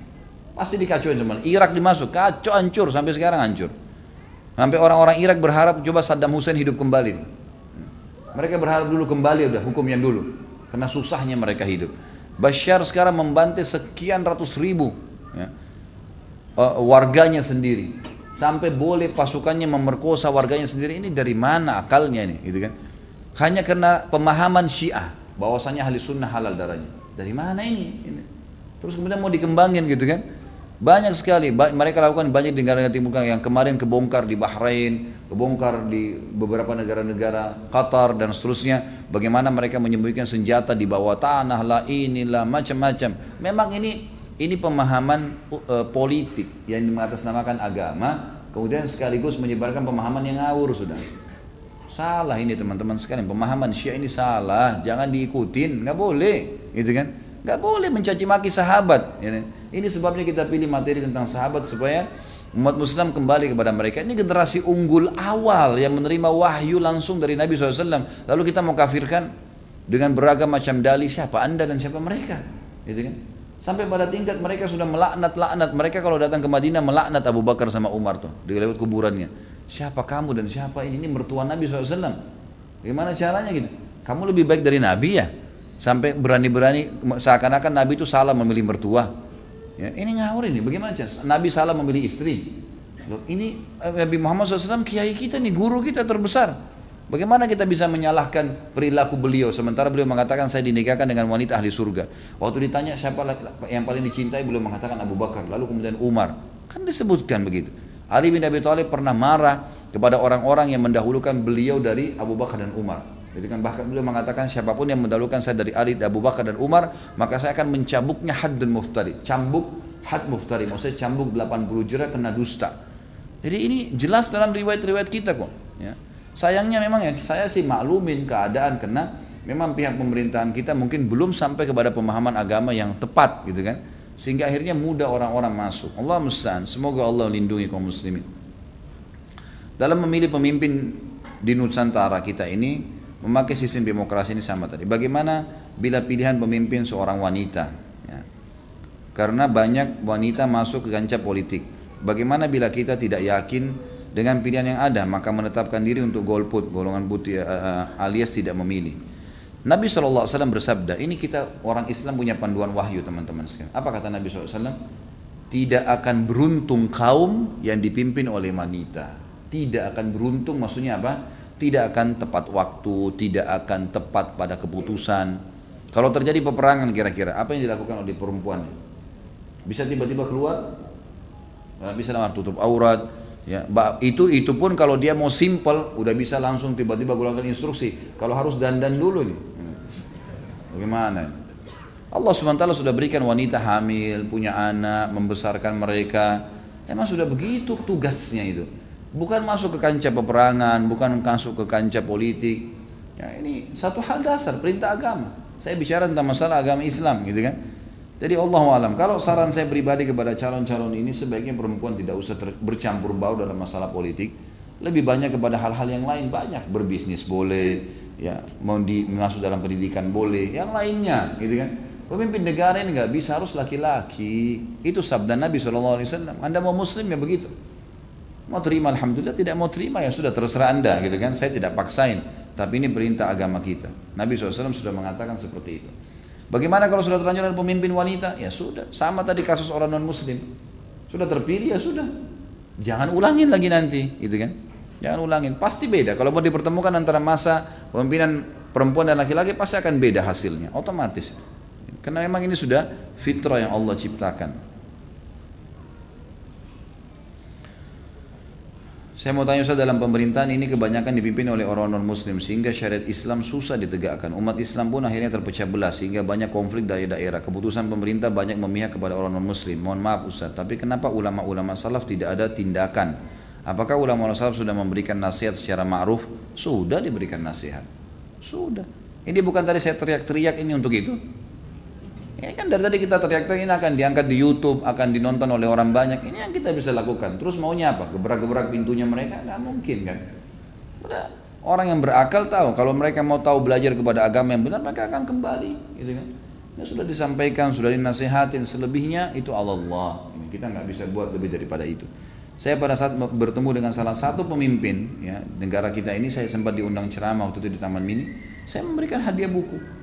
Pasti dikacauin semua. Irak dimasuk, kacau, hancur, sampai sekarang hancur. Sampai orang-orang Irak berharap coba Saddam Hussein hidup kembali. Mereka berharap dulu kembali udah hukum yang dulu, karena susahnya mereka hidup. Bashar sekarang membantai sekian ratus ribu ya, warganya sendiri, sampai boleh pasukannya memerkosa warganya sendiri. Ini dari mana akalnya ini, gitu kan? Hanya karena pemahaman Syiah bahwasanya ahli sunnah halal darahnya. Dari mana ini? Terus kemudian mau dikembangin, gitu kan? Banyak sekali mereka lakukan, banyak di negara Timur Tengah yang kemarin kebongkar di Bahrain, kebongkar di beberapa negara-negara, Qatar dan seterusnya. Bagaimana mereka menyembunyikan senjata di bawah tanah lah, inilah macam-macam. Memang ini pemahaman politik yang mengatasnamakan agama, kemudian sekaligus menyebarkan pemahaman yang ngawur sudah. Salah ini teman-teman sekalian, pemahaman Syiah ini salah, jangan diikutin, nggak boleh, gitu kan? Nggak boleh mencaci maki sahabat. Ya. Ini sebabnya kita pilih materi tentang sahabat supaya umat Muslim kembali kepada mereka. Ini generasi unggul awal yang menerima wahyu langsung dari Nabi SAW. Lalu kita mau kafirkan dengan beragam macam dalih, siapa anda dan siapa mereka, gitu kan? Sampai pada tingkat mereka sudah melaknat. Mereka kalau datang ke Madinah melaknat Abu Bakar sama Umar tuh di lewat kuburannya. Siapa kamu dan siapa ini? Ini mertua Nabi SAW. Gimana caranya gitu? Kamu lebih baik dari Nabi ya? Sampai berani-berani seakan-akan Nabi itu salah memilih mertua. Ya, ini ngawur ini. Bagaimana cara? Nabi salah memilih istri. Loh, ini Nabi Muhammad SAW kiai kita nih, guru kita terbesar. Bagaimana kita bisa menyalahkan perilaku beliau sementara beliau mengatakan saya dinikahkan dengan wanita ahli surga. Waktu ditanya siapa yang paling dicintai, beliau mengatakan Abu Bakar, lalu kemudian Umar. Kan disebutkan begitu. Ali bin Abi Thalib pernah marah kepada orang-orang yang mendahulukan beliau dari Abu Bakar dan Umar. Jadi kan bahkan beliau mengatakan siapapun yang mendahulukan saya dari Ali, Abu Bakar dan Umar, maka saya akan mencambuknya haddun muftari. Cambuk had muftari, maksudnya cambuk 80 jerah kena dusta. Jadi ini jelas dalam riwayat-riwayat kita kok, ya. Sayangnya memang ya, saya sih maklumin keadaan karena memang pihak pemerintahan kita mungkin belum sampai kepada pemahaman agama yang tepat, gitu kan, sehingga akhirnya mudah orang-orang masuk. Allah musta'an, semoga Allah lindungi kaum muslimin. Dalam memilih pemimpin di Nusantara kita ini memakai sistem demokrasi ini sama tadi. Bagaimana bila pilihan pemimpin seorang wanita, ya. Karena banyak wanita masuk ke kancah politik. Bagaimana bila kita tidak yakin dengan pilihan yang ada, maka menetapkan diri untuk golput, golongan putih alias tidak memilih. Nabi SAW bersabda, ini kita orang Islam punya panduan wahyu teman-teman sekalian. Apa kata Nabi SAW? Tidak akan beruntung kaum yang dipimpin oleh wanita. Tidak akan beruntung maksudnya apa? Tidak akan tepat waktu, tidak akan tepat pada keputusan. Kalau terjadi peperangan kira-kira, apa yang dilakukan oleh perempuan? Bisa tiba-tiba keluar? Bisa tutup aurat. Ya, itu pun kalau dia mau simple, udah bisa langsung tiba-tiba keluarkan instruksi. Kalau harus dandan dulu nih, bagaimana? Allah SWT sudah berikan wanita hamil, punya anak, membesarkan mereka. Emang sudah begitu tugasnya itu. Bukan masuk ke kancah peperangan, bukan masuk ke kancah politik. Ya, ini satu hal dasar perintah agama. Saya bicara tentang masalah agama Islam, gitu kan? Jadi Allahu alam, kalau saran saya pribadi kepada calon-calon ini, sebaiknya perempuan tidak usah bercampur baur dalam masalah politik. Lebih banyak kepada hal-hal yang lain, banyak berbisnis boleh, ya, mau masuk dalam pendidikan boleh, yang lainnya, gitu kan. Pemimpin negara ini nggak bisa, harus laki-laki. Itu sabda Nabi SAW. Anda mau muslim ya begitu. Mau terima alhamdulillah, tidak mau terima ya sudah terserah Anda gitu kan. Saya tidak paksain. Tapi ini perintah agama kita. Nabi SAW sudah mengatakan seperti itu. Bagaimana kalau sudah terlanjur ada pemimpin wanita? Ya sudah, sama tadi kasus orang non muslim. Sudah terpilih ya sudah. Jangan ulangin lagi nanti, gitu kan. Jangan ulangin, pasti beda. Kalau mau dipertemukan antara masa pemimpinan perempuan dan laki-laki pasti akan beda hasilnya, otomatis. Karena memang ini sudah fitrah yang Allah ciptakan. Saya mau tanya Ustaz, dalam pemerintahan ini kebanyakan dipimpin oleh orang non-muslim sehingga syariat Islam susah ditegakkan. Umat Islam pun akhirnya terpecah belah sehingga banyak konflik dari daerah. Keputusan pemerintah banyak memihak kepada orang non-muslim. Mohon maaf Ustaz, tapi kenapa ulama-ulama salaf tidak ada tindakan? Apakah ulama salaf sudah memberikan nasihat secara ma'ruf? Sudah diberikan nasihat. Sudah. Ini bukan tadi saya teriak-teriak ini untuk itu. Ini kan dari tadi kita teriak-teriak, ini akan diangkat di YouTube, akan dinonton oleh orang banyak. Ini yang kita bisa lakukan. Terus maunya apa? Gebrak-gebrak pintunya mereka? Nggak mungkin kan. Udah, orang yang berakal tahu. Kalau mereka mau tahu belajar kepada agama yang benar, mereka akan kembali. Gitu kan. Ini sudah disampaikan, sudah dinasihatin. Selebihnya itu Allah. Ini kita nggak bisa buat lebih daripada itu. Saya pada saat bertemu dengan salah satu pemimpin ya, negara kita ini, saya sempat diundang ceramah waktu itu di Taman Mini. Saya memberikan hadiah buku.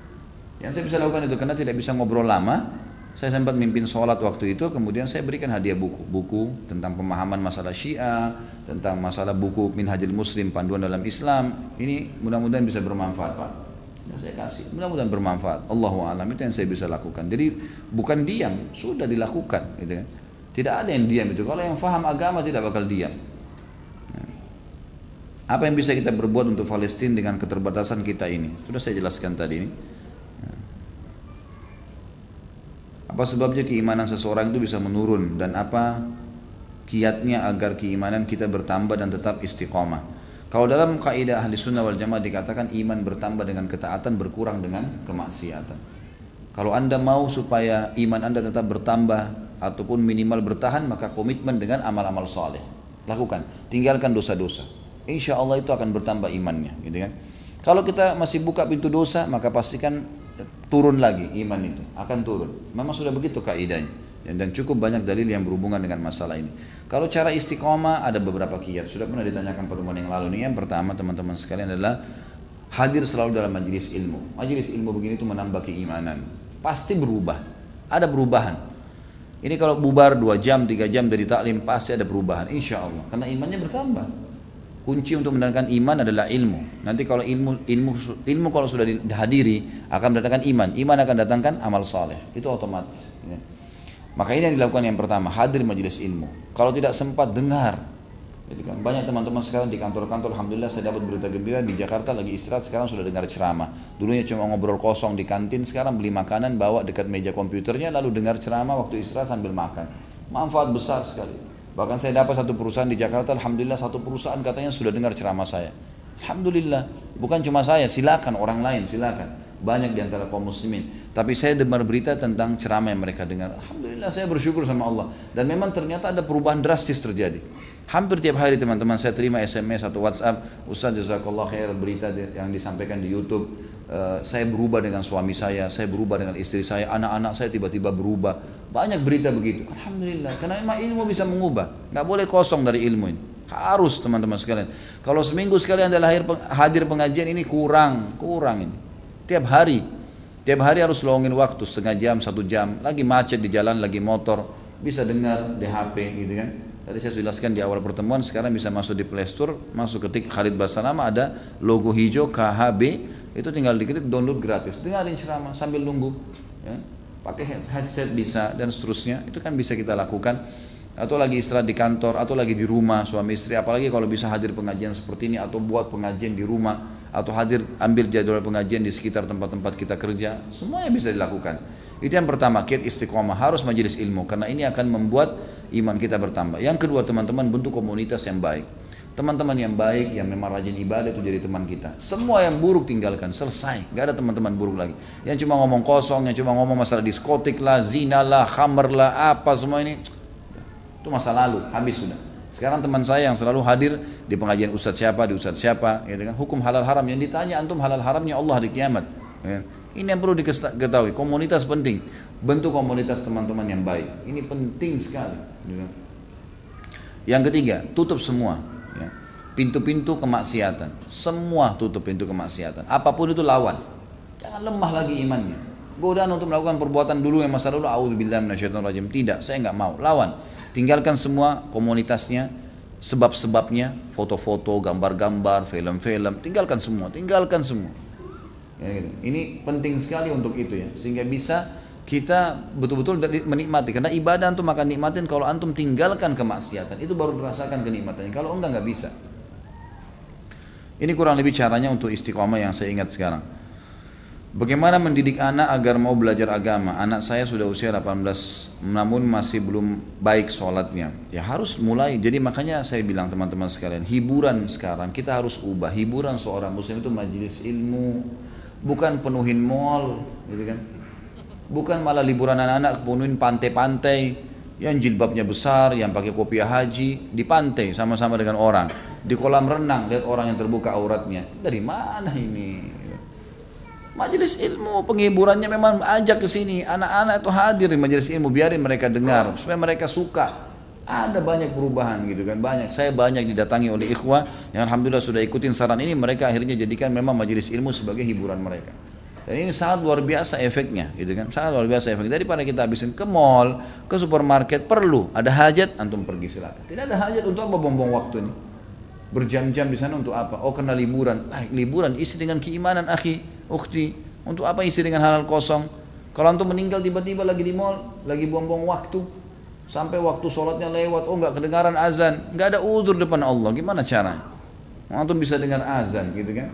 Yang saya bisa lakukan itu karena tidak bisa ngobrol lama. Saya sempat mimpin sholat waktu itu, kemudian saya berikan hadiah buku tentang pemahaman masalah Syiah, tentang masalah buku Minhajul Muslim, panduan dalam Islam. Ini mudah-mudahan bisa bermanfaat Pak. Ya, saya kasih, mudah-mudahan bermanfaat. Allahu a'lam, itu yang saya bisa lakukan. Jadi bukan diam, sudah dilakukan, gitu kan. Tidak ada yang diam itu. Kalau yang faham agama tidak bakal diam. Apa yang bisa kita berbuat untuk Palestina dengan keterbatasan kita ini? Sudah saya jelaskan tadi ini. Apa sebabnya keimanan seseorang itu bisa menurun dan apa kiatnya agar keimanan kita bertambah dan tetap istiqomah? Kalau dalam kaidah ahli sunnah wal jamaah dikatakan iman bertambah dengan ketaatan, berkurang dengan kemaksiatan. Kalau anda mau supaya iman anda tetap bertambah ataupun minimal bertahan, maka komitmen dengan amal-amal saleh. Lakukan, tinggalkan dosa-dosa. Insya Allah itu akan bertambah imannya, gitu kan? Kalau kita masih buka pintu dosa, maka pastikan turun lagi iman itu, akan turun. Memang sudah begitu kaidahnya. Dan cukup banyak dalil yang berhubungan dengan masalah ini. Kalau cara istiqomah ada beberapa kiat. Sudah pernah ditanyakan pertemuan yang lalu nih. Yang pertama teman-teman sekalian adalah hadir selalu dalam majelis ilmu. Majelis ilmu begini itu menambah keimanan. Pasti berubah. Ada perubahan. Ini kalau bubar 2 jam, 3 jam dari taklim pasti ada perubahan. Insya Allah. Karena imannya bertambah. Kunci untuk mendatangkan iman adalah ilmu. Nanti kalau ilmu kalau sudah dihadiri akan mendatangkan iman. Iman akan datangkan amal saleh. Itu otomatis. Ya. Maka ini yang dilakukan yang pertama, hadir majelis ilmu. Kalau tidak sempat dengar. Jadi kan banyak teman-teman sekarang di kantor-kantor, alhamdulillah saya dapat berita gembira di Jakarta lagi istirahat, sekarang sudah dengar ceramah. Dulunya cuma ngobrol kosong di kantin, sekarang beli makanan bawa dekat meja komputernya lalu dengar ceramah waktu istirahat sambil makan. Manfaat besar sekali. Bahkan saya dapat satu perusahaan di Jakarta, alhamdulillah satu perusahaan katanya sudah dengar ceramah saya. Alhamdulillah, bukan cuma saya, silakan orang lain, silakan. Banyak di antara kaum muslimin. Tapi saya dengar berita tentang ceramah yang mereka dengar. Alhamdulillah saya bersyukur sama Allah. Dan memang ternyata ada perubahan drastis terjadi. Hampir tiap hari teman-teman saya terima SMS atau WhatsApp, Ustaz jazakallah khair berita yang disampaikan di YouTube. Saya berubah dengan suami saya berubah dengan istri saya, anak-anak saya tiba-tiba berubah. Banyak berita begitu. Alhamdulillah, karena memang ilmu bisa mengubah. Nggak boleh kosong dari ilmu ini. Harus teman-teman sekalian. Kalau seminggu sekali Anda hadir pengajian ini kurang ini. Tiap hari harus luangin waktu setengah jam, 1 jam. Lagi macet di jalan, lagi motor, bisa dengar di HP gitu kan. Tadi saya sudah jelaskan di awal pertemuan, sekarang bisa masuk di Play Store, masuk ketik Khalid Basalamah, ada logo hijau KHB, itu tinggal diketik download gratis. Dengarin ceramah sambil nunggu, ya. Pakai headset bisa dan seterusnya. Itu kan bisa kita lakukan. Atau lagi istirahat di kantor, atau lagi di rumah suami istri. Apalagi kalau bisa hadir pengajian seperti ini, atau buat pengajian di rumah, atau hadir ambil jadwal pengajian di sekitar tempat-tempat kita kerja. Semuanya bisa dilakukan. Itu yang pertama, kiat istiqomah, harus majelis ilmu, karena ini akan membuat iman kita bertambah. Yang kedua teman-teman, bentuk komunitas yang baik. Teman-teman yang baik, yang memang rajin ibadah itu jadi teman kita. Semua yang buruk tinggalkan, selesai. Gak ada teman-teman buruk lagi. Yang cuma ngomong kosong, yang cuma ngomong masalah diskotik lah, zina lah, khamr lah, apa semua ini. Itu masa lalu, habis sudah. Sekarang teman saya yang selalu hadir di pengajian ustadz siapa, di ustadz siapa, gitu kan? Hukum halal haram yang ditanya antum halal haramnya Allah di kiamat. Ya. Ini yang perlu diketahui, komunitas penting. Bentuk komunitas teman-teman yang baik. Ini penting sekali. Yang ketiga, tutup semua. Ya. Pintu-pintu kemaksiatan. Semua tutup pintu kemaksiatan. Apapun itu lawan. Jangan lemah lagi imannya. Godaan untuk melakukan perbuatan dulu yang masa lalu, a'udzubillahi minasyaitonirrajim. Tidak, saya enggak mau. Lawan. Tinggalkan semua komunitasnya, sebab-sebabnya, foto-foto, gambar-gambar, film-film. Tinggalkan semua. Ya, gitu. Ini penting sekali untuk itu ya, sehingga bisa kita betul-betul menikmati. Karena ibadah antum akan nikmatin kalau antum tinggalkan kemaksiatan, itu baru dirasakan kenikmatannya. Kalau enggak bisa. Ini kurang lebih caranya untuk istiqomah yang saya ingat sekarang. Bagaimana mendidik anak agar mau belajar agama? Anak saya sudah usia 18 namun masih belum baik sholatnya. Ya harus mulai. Jadi makanya saya bilang teman-teman sekalian, hiburan sekarang kita harus ubah. Hiburan seorang muslim itu majelis ilmu, bukan penuhin mall, gitu kan? Bukan malah liburan anak-anak penuhin pantai-pantai yang jilbabnya besar, yang pakai kopiah haji di pantai sama-sama dengan orang, di kolam renang lihat orang yang terbuka auratnya. Dari mana ini? Majelis ilmu, penghiburannya memang ajak ke sini, anak-anak itu hadir di majelis ilmu, biarin mereka dengar supaya mereka suka. Ada banyak perubahan gitu kan, banyak. Saya banyak didatangi oleh ikhwah yang alhamdulillah sudah ikutin saran ini, mereka akhirnya jadikan memang majelis ilmu sebagai hiburan mereka. Dan ini sangat luar biasa efeknya gitu kan, sangat luar biasa efeknya. Daripada kita habisin ke mall, ke supermarket, perlu ada hajat antum pergi silakan. Tidak ada hajat untuk apa buang-buang waktu ini, berjam-jam di sana untuk apa? Oh karena liburan. Liburan isi dengan keimanan akhi, ukhti. Untuk apa isi dengan hal kosong? Kalau antum meninggal tiba-tiba lagi di mall, lagi buang-buang waktu, sampai waktu sholatnya lewat, oh nggak kedengaran azan, nggak ada udzur depan Allah, gimana caranya? Antum bisa dengar azan gitu kan?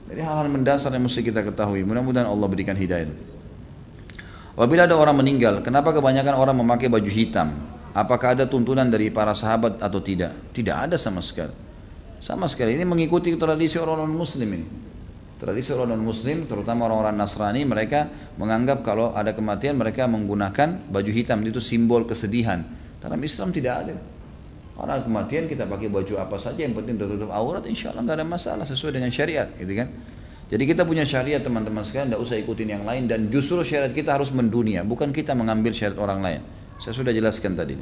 Jadi hal-hal mendasar yang mesti kita ketahui. Mudah-mudahan Allah berikan hidayah. Apabila ada orang meninggal, kenapa kebanyakan orang memakai baju hitam? Apakah ada tuntunan dari para sahabat atau tidak? Tidak ada sama sekali. Sama sekali. Ini mengikuti tradisi orang non-muslim ini. Tradisi orang non-muslim, terutama orang-orang Nasrani, mereka menganggap kalau ada kematian mereka menggunakan baju hitam, itu simbol kesedihan. Dalam Islam tidak ada. Karena kematian kita pakai baju apa saja, yang penting tertutup aurat, insya Allah nggak ada masalah sesuai dengan syariat, gitu kan? Jadi kita punya syariat teman-teman sekalian, tidak usah ikutin yang lain, dan justru syariat kita harus mendunia, bukan kita mengambil syariat orang lain. Saya sudah jelaskan tadi.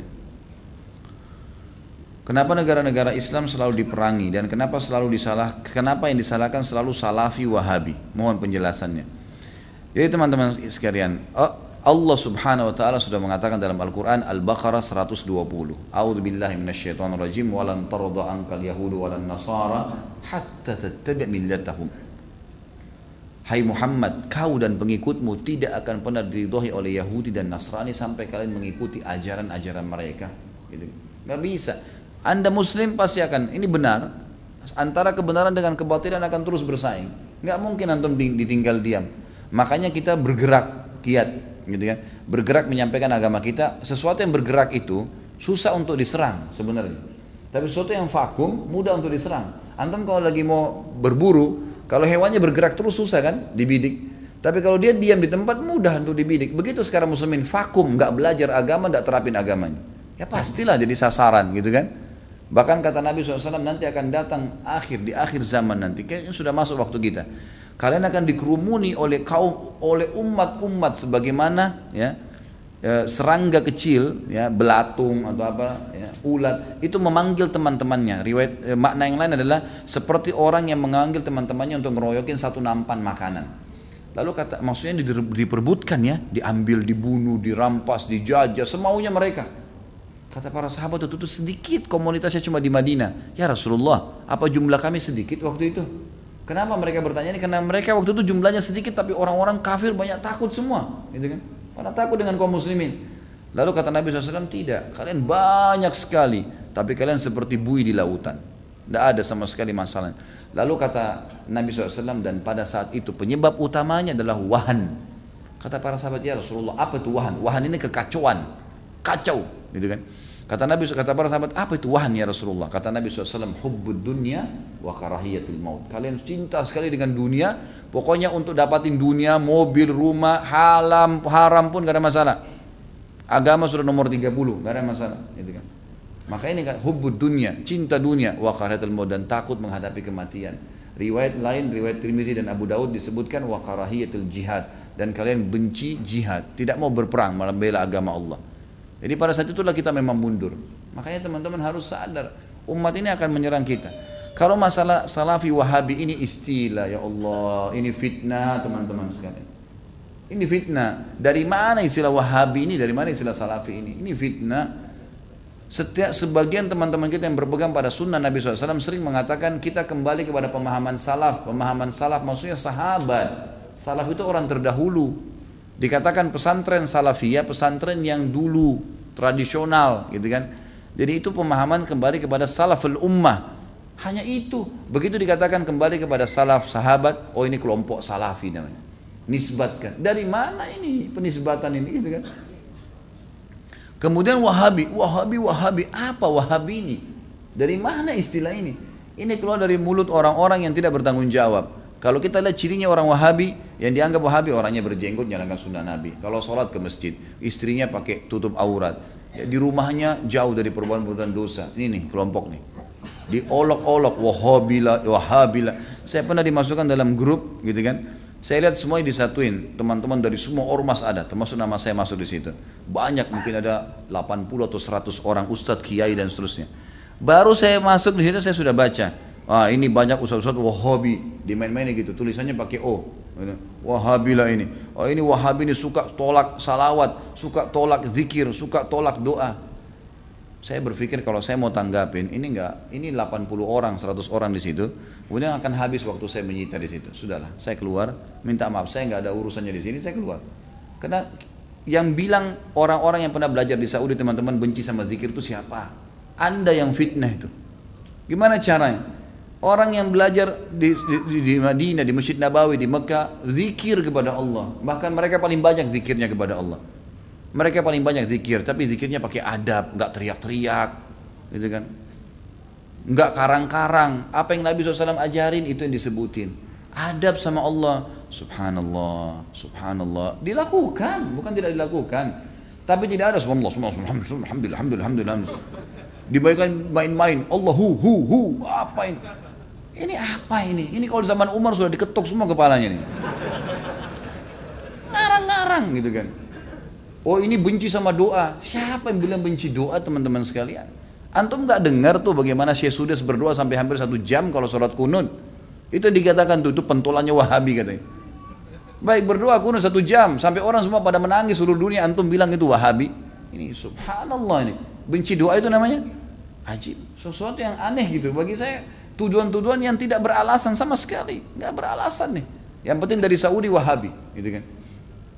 Kenapa negara-negara Islam selalu diperangi dan kenapa yang disalahkan selalu Salafi Wahabi? Mohon penjelasannya. Jadi teman-teman sekalian, Allah Subhanahu wa taala sudah mengatakan dalam Al-Qur'an Al-Baqarah 120. A'udzubillahi minasyaitonirrajim wa lan tarda ankal yahudu walan nasara hatta tattabi' millatahum. Hai Muhammad, kau dan pengikutmu tidak akan pernah diridhoi oleh Yahudi dan Nasrani sampai kalian mengikuti ajaran-ajaran mereka. Gitu. Gak bisa. Anda Muslim pasti akan, ini benar. Antara kebenaran dengan kebatilan akan terus bersaing. Gak mungkin antum ditinggal diam. Makanya kita bergerak giat, gitu kan? Bergerak menyampaikan agama kita. Sesuatu yang bergerak itu susah untuk diserang sebenarnya. Tapi sesuatu yang vakum mudah untuk diserang. Antum kalau lagi mau berburu, kalau hewannya bergerak terus susah kan dibidik. Tapi kalau dia diam di tempat mudah untuk dibidik. Begitu sekarang muslimin vakum, nggak belajar agama, nggak terapin agamanya. Ya pastilah jadi sasaran gitu kan. Bahkan kata Nabi SAW nanti akan datang di akhir zaman nanti. Kayaknya sudah masuk waktu kita. Kalian akan dikerumuni oleh umat-umat sebagaimana ya, serangga kecil, ya, belatung atau apa, ya, ulat itu memanggil teman-temannya. Riwayat makna yang lain adalah seperti orang yang memanggil teman-temannya untuk ngeroyokin satu nampan makanan. Lalu kata maksudnya diperbutkan ya, diambil, dibunuh, dirampas, dijajah semaunya mereka. Kata para sahabat itu sedikit komunitasnya cuma di Madinah. Ya Rasulullah, apa jumlah kami sedikit waktu itu? Kenapa mereka bertanya ini? Karena mereka waktu itu jumlahnya sedikit tapi orang-orang kafir banyak takut semua, gitu kan? Karena takut dengan kaum muslimin. Lalu kata Nabi SAW, tidak, kalian banyak sekali, tapi kalian seperti buih di lautan. Tidak ada sama sekali masalah. Lalu kata Nabi SAW, dan pada saat itu penyebab utamanya adalah wahan. Kata para sahabat, ya Rasulullah, apa itu wahan? Wahan ini kekacauan, kacau, gitu kan? Kata para sahabat, apa itu wahan ya Rasulullah? Kata Nabi SAW, hubbud dunya wa karahiyatil maut. Kalian cinta sekali dengan dunia, pokoknya untuk dapatin dunia, mobil, rumah, haram pun gak ada masalah. Agama sudah nomor 30, gak ada masalah. Gitu kan. Maka ini kan hubbud dunya, cinta dunia, wa karahatul maut, dan takut menghadapi kematian. Riwayat lain, riwayat Tirmidzi dan Abu Daud disebutkan wa karahiyatul jihad, dan kalian benci jihad, tidak mau berperang malah bela agama Allah. Jadi pada saat itulah kita memang mundur. Makanya teman-teman harus sadar, umat ini akan menyerang kita. Kalau masalah Salafi Wahabi ini istilah, ya Allah, ini fitnah teman-teman sekalian. Ini fitnah. Dari mana istilah Wahabi ini? Dari mana istilah Salafi ini? Ini fitnah. Sebagian teman-teman kita yang berpegang pada sunnah Nabi SAW sering mengatakan kita kembali kepada pemahaman salaf. Pemahaman salaf maksudnya sahabat. Salaf itu orang terdahulu. Dikatakan pesantren salafiyah, pesantren yang dulu, tradisional gitu kan. Jadi itu pemahaman kembali kepada salaful ummah. Hanya itu. Begitu dikatakan kembali kepada salaf sahabat, oh ini kelompok salafi namanya. Nisbatkan. Dari mana ini penisbatan ini gitu kan? Kemudian Wahabi, apa Wahabi ini? Dari mana istilah ini? Ini keluar dari mulut orang-orang yang tidak bertanggung jawab. Kalau kita lihat cirinya orang Wahabi, yang dianggap Wahabi orangnya berjenggot, jalankan sunnah Nabi. Kalau sholat ke masjid, istrinya pakai tutup aurat. Ya, di rumahnya jauh dari perbuatan dosa. Ini nih kelompok nih. Diolok-olok, Wahabila. Saya pernah dimasukkan dalam grup, gitu kan? Saya lihat semuanya disatuin, teman-teman dari semua ormas ada, termasuk nama saya masuk di situ. Banyak, mungkin ada 80 atau 100 orang ustadz, kiai dan seterusnya. Baru saya masuk di situ saya sudah baca. Ah, ini banyak ustadz-ustadz Wahabi, dimain-mainin gitu, tulisannya pakai O. Wahabilah ini. Oh, ini Wahabi ini suka tolak salawat, suka tolak zikir, suka tolak doa. Saya berpikir kalau saya mau tanggapin, ini 80 orang, 100 orang di situ, kemudian akan habis waktu saya menyita di situ. Sudahlah, saya keluar, minta maaf, saya nggak ada urusannya di sini, saya keluar. Karena yang bilang orang-orang yang pernah belajar di Saudi teman-teman benci sama zikir itu siapa? Anda yang fitnah itu. Gimana caranya? Orang yang belajar di Madinah, di Masjid Nabawi, di Mekah, zikir kepada Allah. Bahkan mereka paling banyak zikirnya kepada Allah. Mereka paling banyak zikir, tapi zikirnya pakai adab, nggak teriak-teriak, gitu kan? Nggak karang-karang. Apa yang Nabi SAW ajarin itu yang disebutin. Adab sama Allah, subhanallah, subhanallah. Dilakukan, bukan tidak dilakukan. Tapi tidak ada subhanallah, alhamdulillah. Dibayangkan main-main, Allahu, apa ini? Ini apa ini? Ini kalau zaman Umar sudah diketuk semua kepalanya nih. Ngarang-ngarang gitu kan. Oh ini benci sama doa. Siapa yang bilang benci doa teman-teman sekalian? Antum nggak dengar tuh bagaimana Syekh Sudes berdoa sampai hampir 1 jam kalau sholat kunut. Itu yang dikatakan tuh, itu pentolannya Wahabi katanya. Baik berdoa kunut 1 jam sampai orang semua pada menangis seluruh dunia, antum bilang itu Wahabi. Ini subhanallah ini. Benci doa itu namanya ajib. Sesuatu yang aneh gitu. Bagi saya tuduhan-tuduhan yang tidak beralasan sama sekali. Nggak beralasan nih. Yang penting dari Saudi Wahabi gitu kan.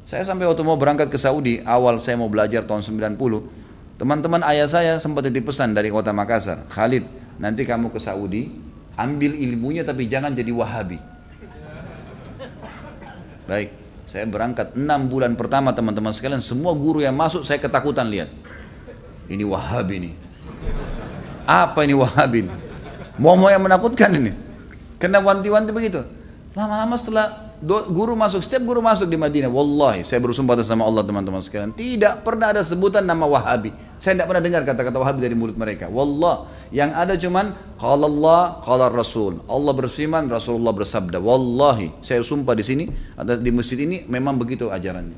Saya sampai waktu mau berangkat ke Saudi, awal saya mau belajar tahun 90, teman-teman ayah saya sempat titip pesan dari kota Makassar, Khalid, nanti kamu ke Saudi, ambil ilmunya tapi jangan jadi Wahabi. Baik, saya berangkat 6 bulan pertama teman-teman sekalian, semua guru yang masuk saya ketakutan lihat. Ini Wahabi nih. Apa ini Wahabi nih? Mau yang menakutkan ini. Kena wanti-wanti begitu. Lama-lama setelah setiap guru masuk di Madinah, wallahi saya bersumpah atas nama Allah teman-teman sekalian, tidak pernah ada sebutan nama Wahabi. Saya tidak pernah dengar kata-kata Wahabi dari mulut mereka. Wallah, yang ada cuman qala Allah, qala Rasul. Allah berfirman, Rasulullah bersabda. Wallahi, saya sumpah di sini, di masjid ini memang begitu ajarannya.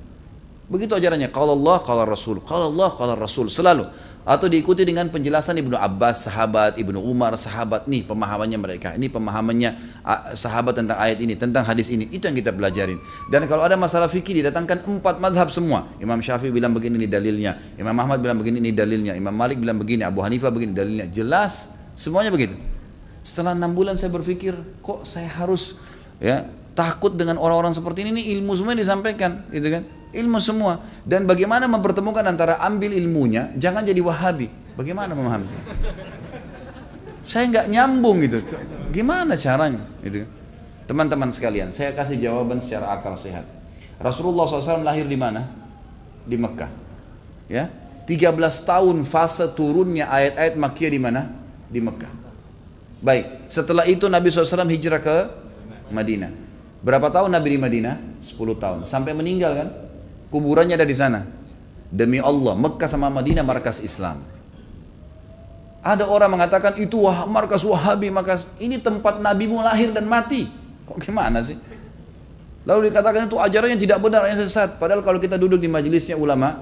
Begitu ajarannya, qala Allah, qala Rasul. Qala Allah, qala Rasul selalu. Atau diikuti dengan penjelasan Ibnu Abbas, sahabat, Ibnu Umar, sahabat. Nih pemahamannya mereka, ini pemahamannya sahabat tentang ayat ini, tentang hadis ini. Itu yang kita pelajarin. Dan kalau ada masalah fikih didatangkan 4 mazhab semua. Imam Syafi'i bilang begini, ini dalilnya. Imam Ahmad bilang begini, ini dalilnya. Imam Malik bilang begini, Abu Hanifah begini, dalilnya. Jelas, semuanya begitu. Setelah 6 bulan saya berpikir, kok saya harus takut dengan orang-orang seperti ini ilmu semua disampaikan, gitu kan? Ilmu semua. Dan bagaimana mempertemukan antara ambil ilmunya, jangan jadi Wahabi. Bagaimana memahami? Saya nggak nyambung gitu. Gimana caranya? Gitu. Teman-teman sekalian, saya kasih jawaban secara akal sehat. Rasulullah SAW lahir di mana? Di Mekah. Ya, 13 tahun fase turunnya ayat-ayat Makkiyah di mana? Di Mekah. Baik, setelah itu Nabi SAW hijrah ke Madinah. Berapa tahun Nabi di Madinah? 10 tahun. Sampai meninggal kan? Kuburannya ada di sana. Demi Allah, Mekah sama Madinah markas Islam. Ada orang mengatakan itu markas Wahabi, maka ini tempat nabimu lahir dan mati. Kok gimana sih? Lalu dikatakan itu ajarannya tidak benar, yang sesat. Padahal kalau kita duduk di majelisnya ulama,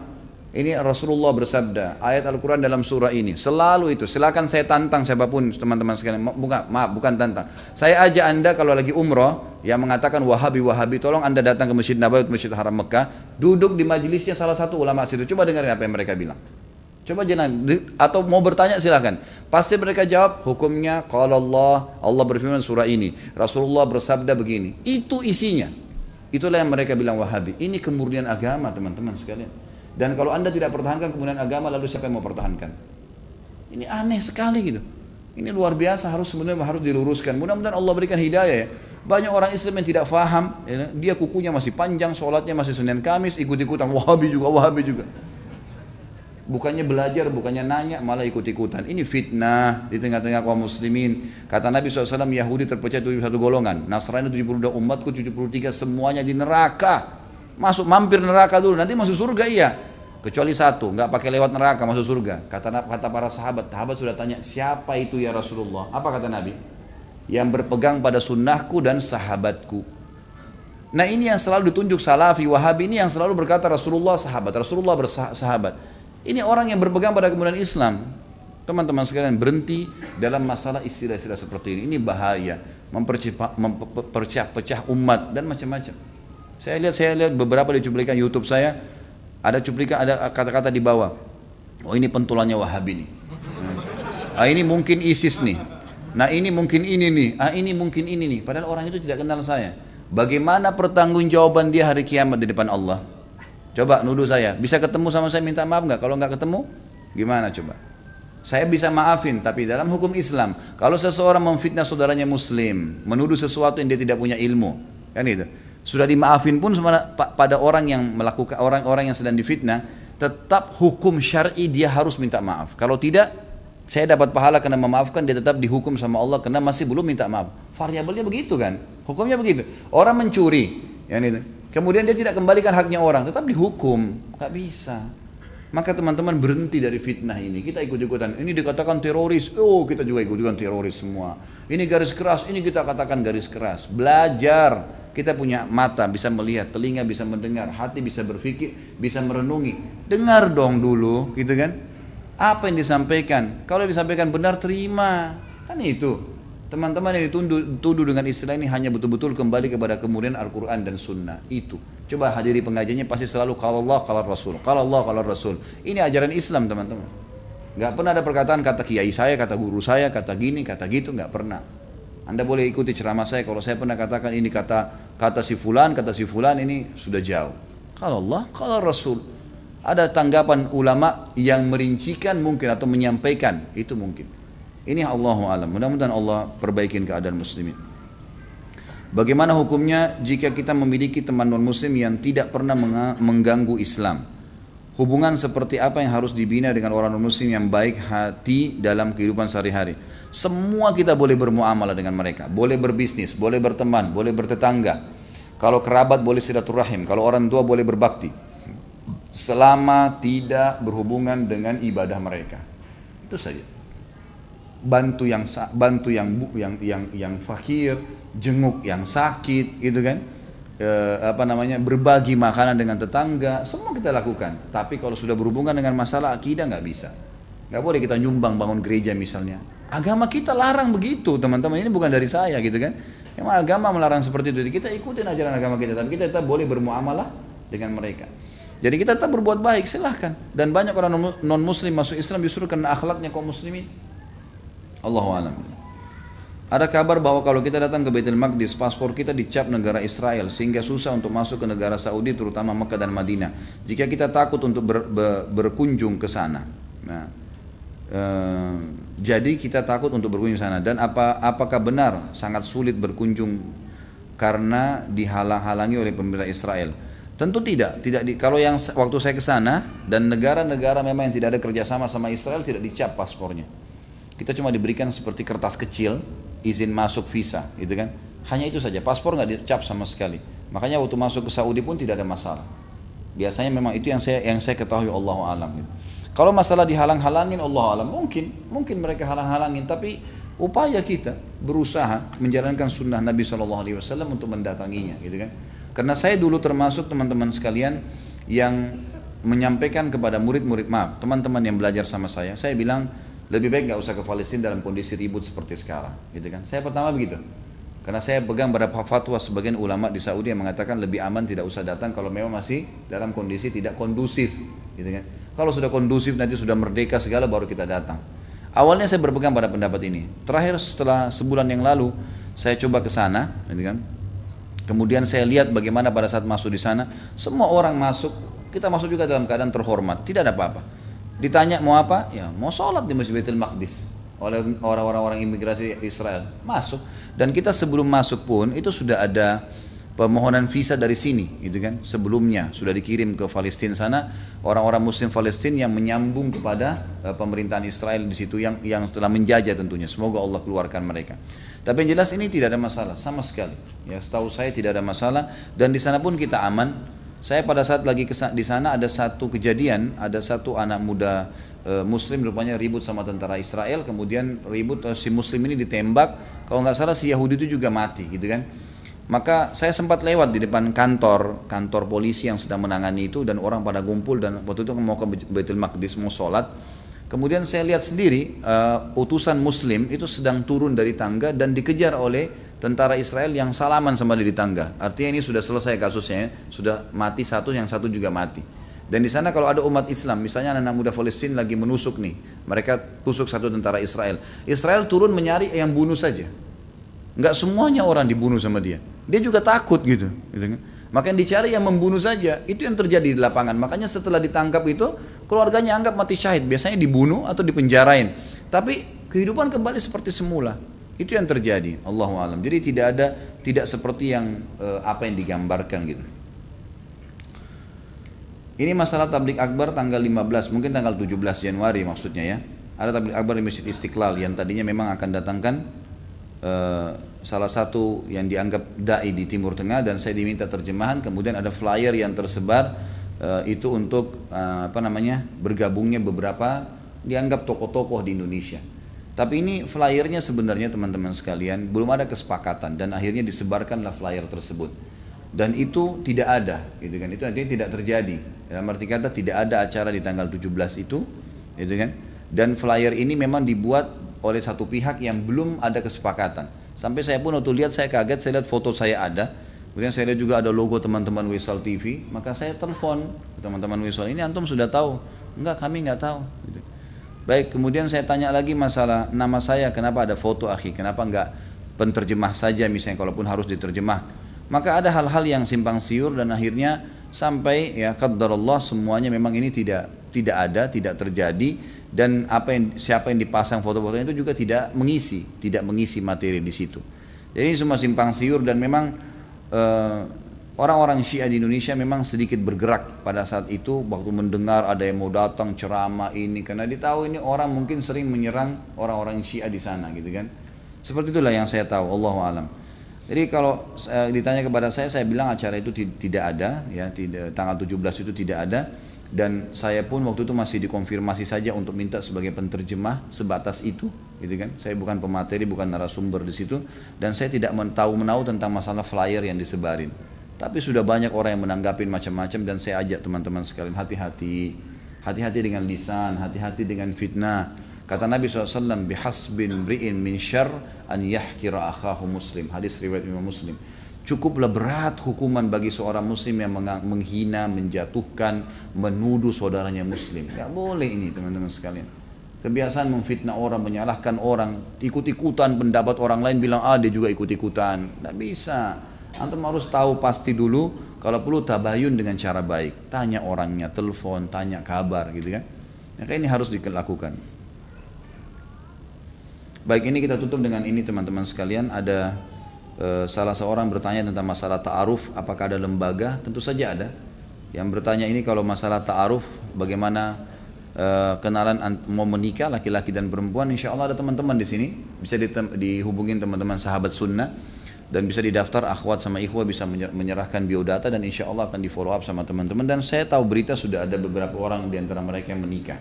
ini Rasulullah bersabda, ayat Al-Quran dalam surah ini, selalu itu. Silakan saya tantang siapapun teman-teman sekalian, bukan tantang. Saya ajak anda kalau lagi umroh, yang mengatakan Wahabi, tolong anda datang ke Masjid Nabawi, Masjid Haram Mekah, duduk di majelisnya salah satu ulama situ. Coba dengarin apa yang mereka bilang. Coba jangan, atau mau bertanya silakan. Pasti mereka jawab, hukumnya qala Allah berfirman surah ini, Rasulullah bersabda begini. Itu isinya. Itulah yang mereka bilang Wahabi. Ini kemurnian agama teman-teman sekalian. Dan kalau anda tidak pertahankan kemurnian agama, lalu siapa yang mau pertahankan? Ini aneh sekali gitu. Ini luar biasa, sebenarnya harus diluruskan. Mudah-mudahan Allah berikan hidayah ya. Banyak orang Islam yang tidak faham, ya, dia kukunya masih panjang, sholatnya masih Senin Kamis, ikut-ikutan Wahabi juga. Bukannya belajar, bukannya nanya, malah ikut-ikutan. Ini fitnah di tengah-tengah kaum muslimin. Kata Nabi SAW, Yahudi terpecah 71 golongan, Nasrani 72, umatku 73, semuanya di neraka. Mampir neraka dulu, nanti masuk surga iya. Kecuali satu, nggak pakai lewat neraka masuk surga. Kata para sahabat sudah tanya, siapa itu ya Rasulullah? Apa kata Nabi? Yang berpegang pada sunnahku dan sahabatku. Nah ini yang selalu ditunjuk Salafi, Wahabi, ini yang selalu berkata Rasulullah bersahabat. Ini orang yang berpegang pada kemuliaan Islam. Teman-teman sekalian, berhenti dalam masalah istilah-istilah seperti ini. Ini bahaya, memperpecah umat dan macam-macam. Saya lihat beberapa di cuplikan YouTube saya, ada kata-kata di bawah. Oh ini pentulannya Wahabi nih. Ini mungkin ISIS nih. Nah ini mungkin ini nih. Ini mungkin ini nih. Padahal orang itu tidak kenal saya. Bagaimana pertanggungjawaban dia hari kiamat di depan Allah? Coba nuduh saya, bisa ketemu sama saya minta maaf nggak? Kalau nggak ketemu, gimana coba? Saya bisa maafin, tapi dalam hukum Islam, kalau seseorang memfitnah saudaranya Muslim, menuduh sesuatu yang dia tidak punya ilmu, kan itu, sudah dimaafin pun pada orang yang melakukan orang-orang yang sedang difitnah, tetap hukum syar'i dia harus minta maaf. Kalau tidak, saya dapat pahala karena memaafkan, dia tetap dihukum sama Allah karena masih belum minta maaf. Variabelnya begitu kan? Hukumnya begitu. Orang mencuri, kan itu. Kemudian dia tidak kembalikan haknya orang, tetap dihukum, nggak bisa. Maka teman-teman berhenti dari fitnah ini. Kita ikut-ikutan, ini dikatakan teroris, kita juga ikut-ikutan teroris semua. Ini garis keras, ini kita katakan garis keras. Belajar, kita punya mata bisa melihat, telinga bisa mendengar, hati bisa berpikir, bisa merenungi. Dengar dong dulu, gitu kan? Apa yang disampaikan? Kalau disampaikan benar, terima. Kan itu. Teman-teman yang dituduh dengan istilah ini hanya betul-betul kembali kepada kemudian Al-Quran dan Sunnah. Itu. Coba hadiri pengajiannya pasti selalu kalau Allah, kalau Rasul. Kalau Allah, kalau Rasul. Ini ajaran Islam teman-teman. Gak pernah ada perkataan kata kiai saya, kata guru saya, kata gini, kata gitu. Gak pernah. Anda boleh ikuti ceramah saya. Kalau saya pernah katakan ini kata si fulan ini sudah jauh. Kalau Allah, kalau Rasul. Ada tanggapan ulama yang merincikan mungkin atau menyampaikan. Itu mungkin. Ini Allahu a'lam. Mudah-mudahan Allah perbaikin keadaan muslimin. Bagaimana hukumnya jika kita memiliki teman non-muslim yang tidak pernah mengganggu Islam? Hubungan seperti apa yang harus dibina dengan orang non-muslim yang baik hati dalam kehidupan sehari-hari? Semua kita boleh bermuamalah dengan mereka. Boleh berbisnis, boleh berteman, boleh bertetangga. Kalau kerabat boleh silaturahim, kalau orang tua boleh berbakti. Selama tidak berhubungan dengan ibadah mereka. Itu saja. Bantu yang fakir, jenguk yang sakit, gitu kan? Berbagi makanan dengan tetangga, semua kita lakukan. Tapi kalau sudah berhubungan dengan masalah akidah nggak bisa. Nggak boleh kita nyumbang bangun gereja misalnya. Agama kita larang begitu, teman-teman. Ini bukan dari saya, gitu kan? Memang agama melarang seperti itu. Jadi kita ikutin ajaran agama kita, tapi kita tetap boleh bermuamalah dengan mereka. Jadi kita tetap berbuat baik, silahkan. Dan banyak orang non-muslim masuk Islam justru karena akhlaknya kaum muslimin. Allahu a'lam. Ada kabar bahwa kalau kita datang ke Baitul Maqdis, paspor kita dicap negara Israel sehingga susah untuk masuk ke negara Saudi, terutama Mekah dan Madinah. Jika kita takut untuk berkunjung ke sana. Nah, jadi kita takut untuk berkunjung ke sana. Dan apakah benar sangat sulit berkunjung karena dihalang-halangi oleh pemerintah Israel? Tentu tidak. Kalau yang waktu saya ke sana dan negara-negara memang yang tidak ada kerjasama sama Israel tidak dicap paspornya. Kita cuma diberikan seperti kertas kecil, izin masuk visa, gitu kan? Hanya itu saja, paspor nggak dicap sama sekali. Makanya waktu masuk ke Saudi pun tidak ada masalah. Biasanya memang itu yang saya ketahui, Allahu a'lam. Gitu. Kalau masalah dihalang-halangin, Allah alam, mungkin mereka halang-halangin, tapi upaya kita berusaha menjalankan sunnah Nabi SAW untuk mendatanginya, gitu kan? Karena saya dulu termasuk teman-teman sekalian yang menyampaikan kepada murid-murid, maaf, teman-teman yang belajar sama saya bilang lebih baik nggak usah ke Palestina dalam kondisi ribut seperti sekarang, gitu kan? Saya pertama begitu, karena saya pegang beberapa fatwa sebagian ulama di Saudi yang mengatakan lebih aman tidak usah datang kalau memang masih dalam kondisi tidak kondusif, gitu kan? Kalau sudah kondusif nanti sudah merdeka segala baru kita datang. Awalnya saya berpegang pada pendapat ini. Terakhir setelah sebulan yang lalu saya coba ke sana, gitu kan? Kemudian saya lihat bagaimana pada saat masuk di sana, semua orang masuk, kita masuk juga dalam keadaan terhormat, tidak ada apa-apa. Ditanya mau apa? Ya mau sholat di Masjid Baitul Maqdis oleh orang-orang imigrasi Israel. Masuk. Dan kita sebelum masuk pun itu sudah ada permohonan visa dari sini, gitu kan? Sebelumnya sudah dikirim ke Palestina sana, orang-orang Muslim Palestina yang menyambung kepada pemerintahan Israel di situ yang telah menjajah tentunya. Semoga Allah keluarkan mereka. Tapi yang jelas ini tidak ada masalah sama sekali. Ya, setahu saya tidak ada masalah dan di sana pun kita aman. Saya pada saat lagi di sana ada satu kejadian, ada satu anak muda Muslim rupanya ribut sama tentara Israel, kemudian ribut si Muslim ini ditembak. Kalau nggak salah si Yahudi itu juga mati, gitu kan? Maka saya sempat lewat di depan kantor polisi yang sedang menangani itu dan orang pada kumpul dan waktu itu mau ke Baitul Maqdis mau sholat. Kemudian saya lihat sendiri utusan Muslim itu sedang turun dari tangga dan dikejar oleh tentara Israel yang salaman sama dia di tangga. Artinya ini sudah selesai kasusnya, sudah mati satu, yang satu juga mati. Dan di sana kalau ada umat Islam, misalnya anak muda Palestina lagi menusuk nih, mereka tusuk satu tentara Israel. Israel turun menyari yang bunuh saja. Enggak semuanya orang dibunuh sama dia. Dia juga takut gitu kan. Maka yang dicari yang membunuh saja. Itu yang terjadi di lapangan. Makanya setelah ditangkap itu, keluarganya anggap mati syahid. Biasanya dibunuh atau dipenjarain. Tapi kehidupan kembali seperti semula. Itu yang terjadi. Allahu a'lam. Jadi tidak seperti yang apa yang digambarkan gitu. Ini masalah tablik akbar tanggal 15, mungkin tanggal 17 Januari maksudnya ya. Ada tablik akbar di Masjid Istiqlal yang tadinya memang akan datangkan salah satu yang dianggap da'i di Timur Tengah dan saya diminta terjemahan. Kemudian ada flyer yang tersebar itu untuk bergabungnya beberapa dianggap tokoh-tokoh di Indonesia. Tapi ini flyernya sebenarnya teman-teman sekalian belum ada kesepakatan dan akhirnya disebarkanlah flyer tersebut. Dan itu tidak ada, gitu kan? Itu artinya tidak terjadi. Dalam arti kata tidak ada acara di tanggal 17 itu, gitu kan? Dan flyer ini memang dibuat oleh satu pihak yang belum ada kesepakatan. Sampai saya pun waktu lihat saya kaget, saya lihat foto saya ada. Kemudian saya lihat juga ada logo teman-teman Wisal TV. Maka saya telepon teman-teman Wisal, ini antum sudah tahu? Enggak, kami enggak tahu. Gitu. Baik, kemudian saya tanya lagi masalah nama saya, kenapa ada foto akhi? Kenapa enggak penterjemah saja misalnya kalaupun harus diterjemah? Maka ada hal-hal yang simpang siur dan akhirnya sampai ya qadarullah semuanya memang ini tidak ada, tidak terjadi. Dan siapa yang dipasang foto-fotonya itu juga tidak mengisi materi di situ. Jadi ini semua simpang siur dan memang orang-orang Syiah di Indonesia memang sedikit bergerak pada saat itu waktu mendengar ada yang mau datang ceramah ini karena ditahu ini orang mungkin sering menyerang orang-orang Syiah di sana gitu kan. Seperti itulah yang saya tahu, Allahu a'lam. Jadi kalau ditanya kepada saya bilang acara itu tidak ada ya, tanggal 17 itu tidak ada. Dan saya pun waktu itu masih dikonfirmasi saja untuk minta sebagai penterjemah sebatas itu, gitu kan? Saya bukan pemateri, bukan narasumber di situ, dan saya tidak menahu tentang masalah flyer yang disebarin. Tapi sudah banyak orang yang menanggapin macam-macam dan saya ajak teman-teman sekalian hati-hati dengan lisan, hati-hati dengan fitnah. Kata Nabi SAW, bihasbin mri'in min syarr an yahkira akhahu muslim. Hadis riwayat Imam Muslim. Cukuplah berat hukuman bagi seorang muslim yang menghina, menjatuhkan, menuduh saudaranya muslim. Gak boleh ini teman-teman sekalian. Kebiasaan memfitnah orang, menyalahkan orang, ikut-ikutan pendapat orang lain bilang dia juga ikut-ikutan. Gak bisa. Antum harus tahu pasti dulu, kalau perlu tabayun dengan cara baik. Tanya orangnya, telepon, tanya kabar gitu kan. Maka ini harus dilakukan. Baik, ini kita tutup dengan ini teman-teman sekalian. Ada salah seorang bertanya tentang masalah ta'aruf, apakah ada lembaga? Tentu saja ada. Yang bertanya ini kalau masalah ta'aruf, bagaimana kenalan mau menikah laki-laki dan perempuan, insya Allah ada teman-teman di sini, bisa dihubungin teman-teman sahabat sunnah dan bisa didaftar akhwat sama ikhwah, bisa menyerahkan biodata dan insya Allah akan di follow up sama teman-teman. Dan saya tahu berita sudah ada beberapa orang di antara mereka yang menikah.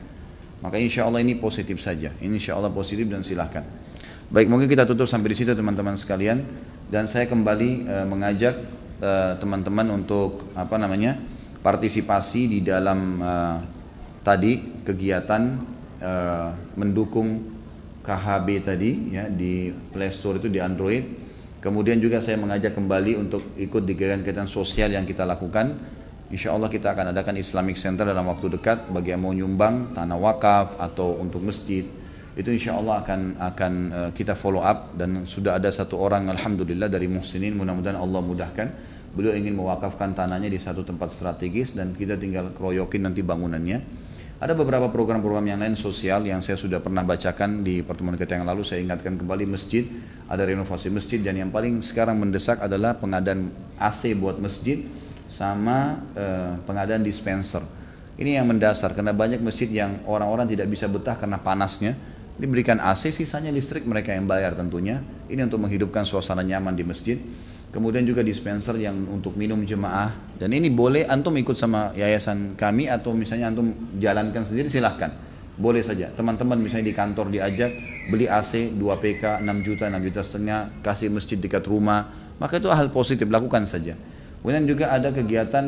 Maka insya Allah ini positif saja. Ini insya Allah positif dan silahkan. Baik, mungkin kita tutup sampai di situ teman-teman sekalian. Dan saya kembali mengajak teman-teman untuk partisipasi di dalam tadi kegiatan mendukung KHB tadi ya di Play Store itu di Android. Kemudian juga saya mengajak kembali untuk ikut di kegiatan sosial yang kita lakukan. Insya Allah kita akan adakan Islamic Center dalam waktu dekat bagi yang mau nyumbang tanah wakaf atau untuk masjid. Itu insya Allah akan kita follow up, dan sudah ada satu orang alhamdulillah dari muhsinin, mudah-mudahan Allah mudahkan. Beliau ingin mewakafkan tanahnya di satu tempat strategis dan kita tinggal keroyokin nanti bangunannya. Ada beberapa program-program yang lain sosial yang saya sudah pernah bacakan di pertemuan kita yang lalu. Saya ingatkan kembali masjid, ada renovasi masjid, dan yang paling sekarang mendesak adalah pengadaan AC buat masjid sama pengadaan dispenser. Ini yang mendasar karena banyak masjid yang orang-orang tidak bisa betah karena panasnya. Diberikan AC, sisanya listrik mereka yang bayar tentunya. Ini untuk menghidupkan suasana nyaman di masjid. Kemudian juga dispenser yang untuk minum jemaah. Dan ini boleh antum ikut sama yayasan kami atau misalnya antum jalankan sendiri, silahkan. Boleh saja. Teman-teman misalnya di kantor diajak beli AC 2 PK 6 juta, 6 juta setengah, kasih masjid dekat rumah. Maka itu hal positif, lakukan saja. Kemudian juga ada kegiatan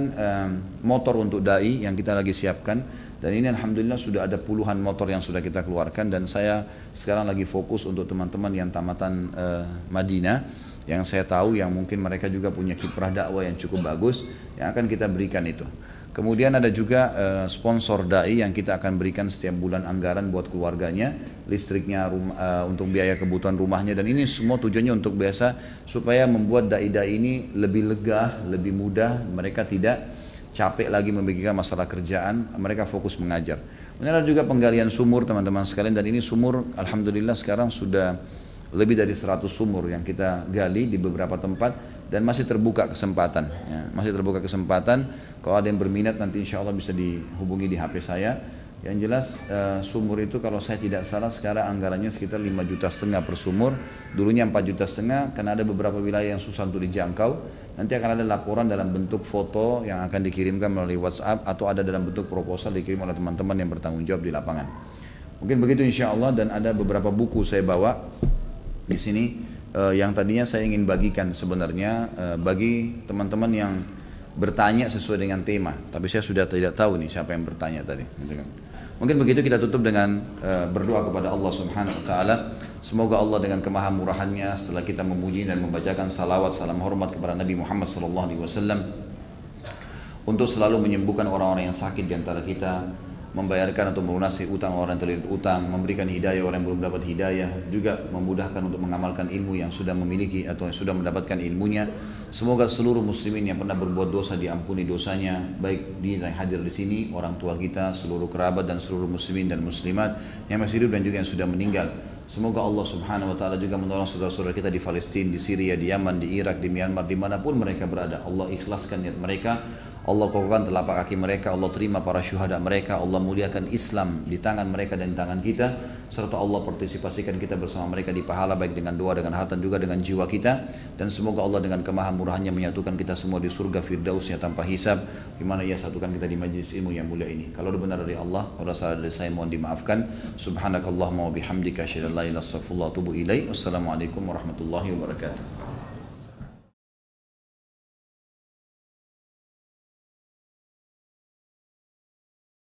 motor untuk dai yang kita lagi siapkan, dan ini alhamdulillah sudah ada puluhan motor yang sudah kita keluarkan, dan saya sekarang lagi fokus untuk teman-teman yang tamatan Madinah yang saya tahu yang mungkin mereka juga punya kiprah dakwah yang cukup bagus yang akan kita berikan itu. Kemudian ada juga sponsor dai yang kita akan berikan setiap bulan anggaran buat keluarganya, listriknya, untuk biaya kebutuhan rumahnya, dan ini semua tujuannya untuk biasa supaya membuat dai-dai ini lebih lega, lebih mudah, mereka tidak capek lagi memikirkan masalah kerjaan, mereka fokus mengajar. Kemudian ada juga penggalian sumur teman-teman sekalian, dan ini sumur alhamdulillah sekarang sudah lebih dari 100 sumur yang kita gali di beberapa tempat, dan masih terbuka kesempatan ya, masih terbuka kesempatan. Kalau ada yang berminat nanti insya Allah bisa dihubungi di HP saya. Yang jelas sumur itu kalau saya tidak salah sekarang anggarannya sekitar 5,5 juta per sumur. Dulunya 4,5 juta karena ada beberapa wilayah yang susah untuk dijangkau. Nanti akan ada laporan dalam bentuk foto yang akan dikirimkan melalui WhatsApp, atau ada dalam bentuk proposal dikirim oleh teman-teman yang bertanggung jawab di lapangan. Mungkin begitu insya Allah. Dan ada beberapa buku saya bawa di sini yang tadinya saya ingin bagikan sebenarnya bagi teman-teman yang bertanya sesuai dengan tema, tapi saya sudah tidak tahu nih siapa yang bertanya tadi. Mungkin begitu, kita tutup dengan berdoa kepada Allah Subhanahu Wa Taala. Semoga Allah dengan kemahamurahannya setelah kita memuji dan membacakan salawat salam hormat kepada Nabi Muhammad SAW untuk selalu menyembuhkan orang-orang yang sakit di antara kita, membayarkan atau melunasi utang orang yang terlilit utang, memberikan hidayah orang yang belum dapat hidayah, juga memudahkan untuk mengamalkan ilmu yang sudah memiliki atau yang sudah mendapatkan ilmunya. Semoga seluruh muslimin yang pernah berbuat dosa diampuni dosanya, baik dia yang hadir di sini, orang tua kita, seluruh kerabat dan seluruh muslimin dan muslimat yang masih hidup dan juga yang sudah meninggal. Semoga Allah Subhanahu Wa Taala juga menolong saudara-saudara kita di Palestina, di Syria, di Yaman, di Irak, di Myanmar, dimanapun mereka berada. Allah ikhlaskan niat mereka, Allah kokohkan telapak kaki mereka, Allah terima para syuhada mereka, Allah muliakan Islam di tangan mereka dan di tangan kita, serta Allah partisipasikan kita bersama mereka di pahala, baik dengan doa, dengan harta, juga dengan jiwa kita. Dan semoga Allah dengan kemahamurahannya menyatukan kita semua di surga firdausnya tanpa hisab, di mana ia satukan kita di majlis ilmu yang mulia ini. Kalau ada benar dari Allah, kalau salah dari saya mohon dimaafkan. Subhanakallahumma wa bihamdika asyhadu an la ilaha illa anta astaghfiruka wa atubu ilaik. Wassalamualaikum warahmatullahi wabarakatuh.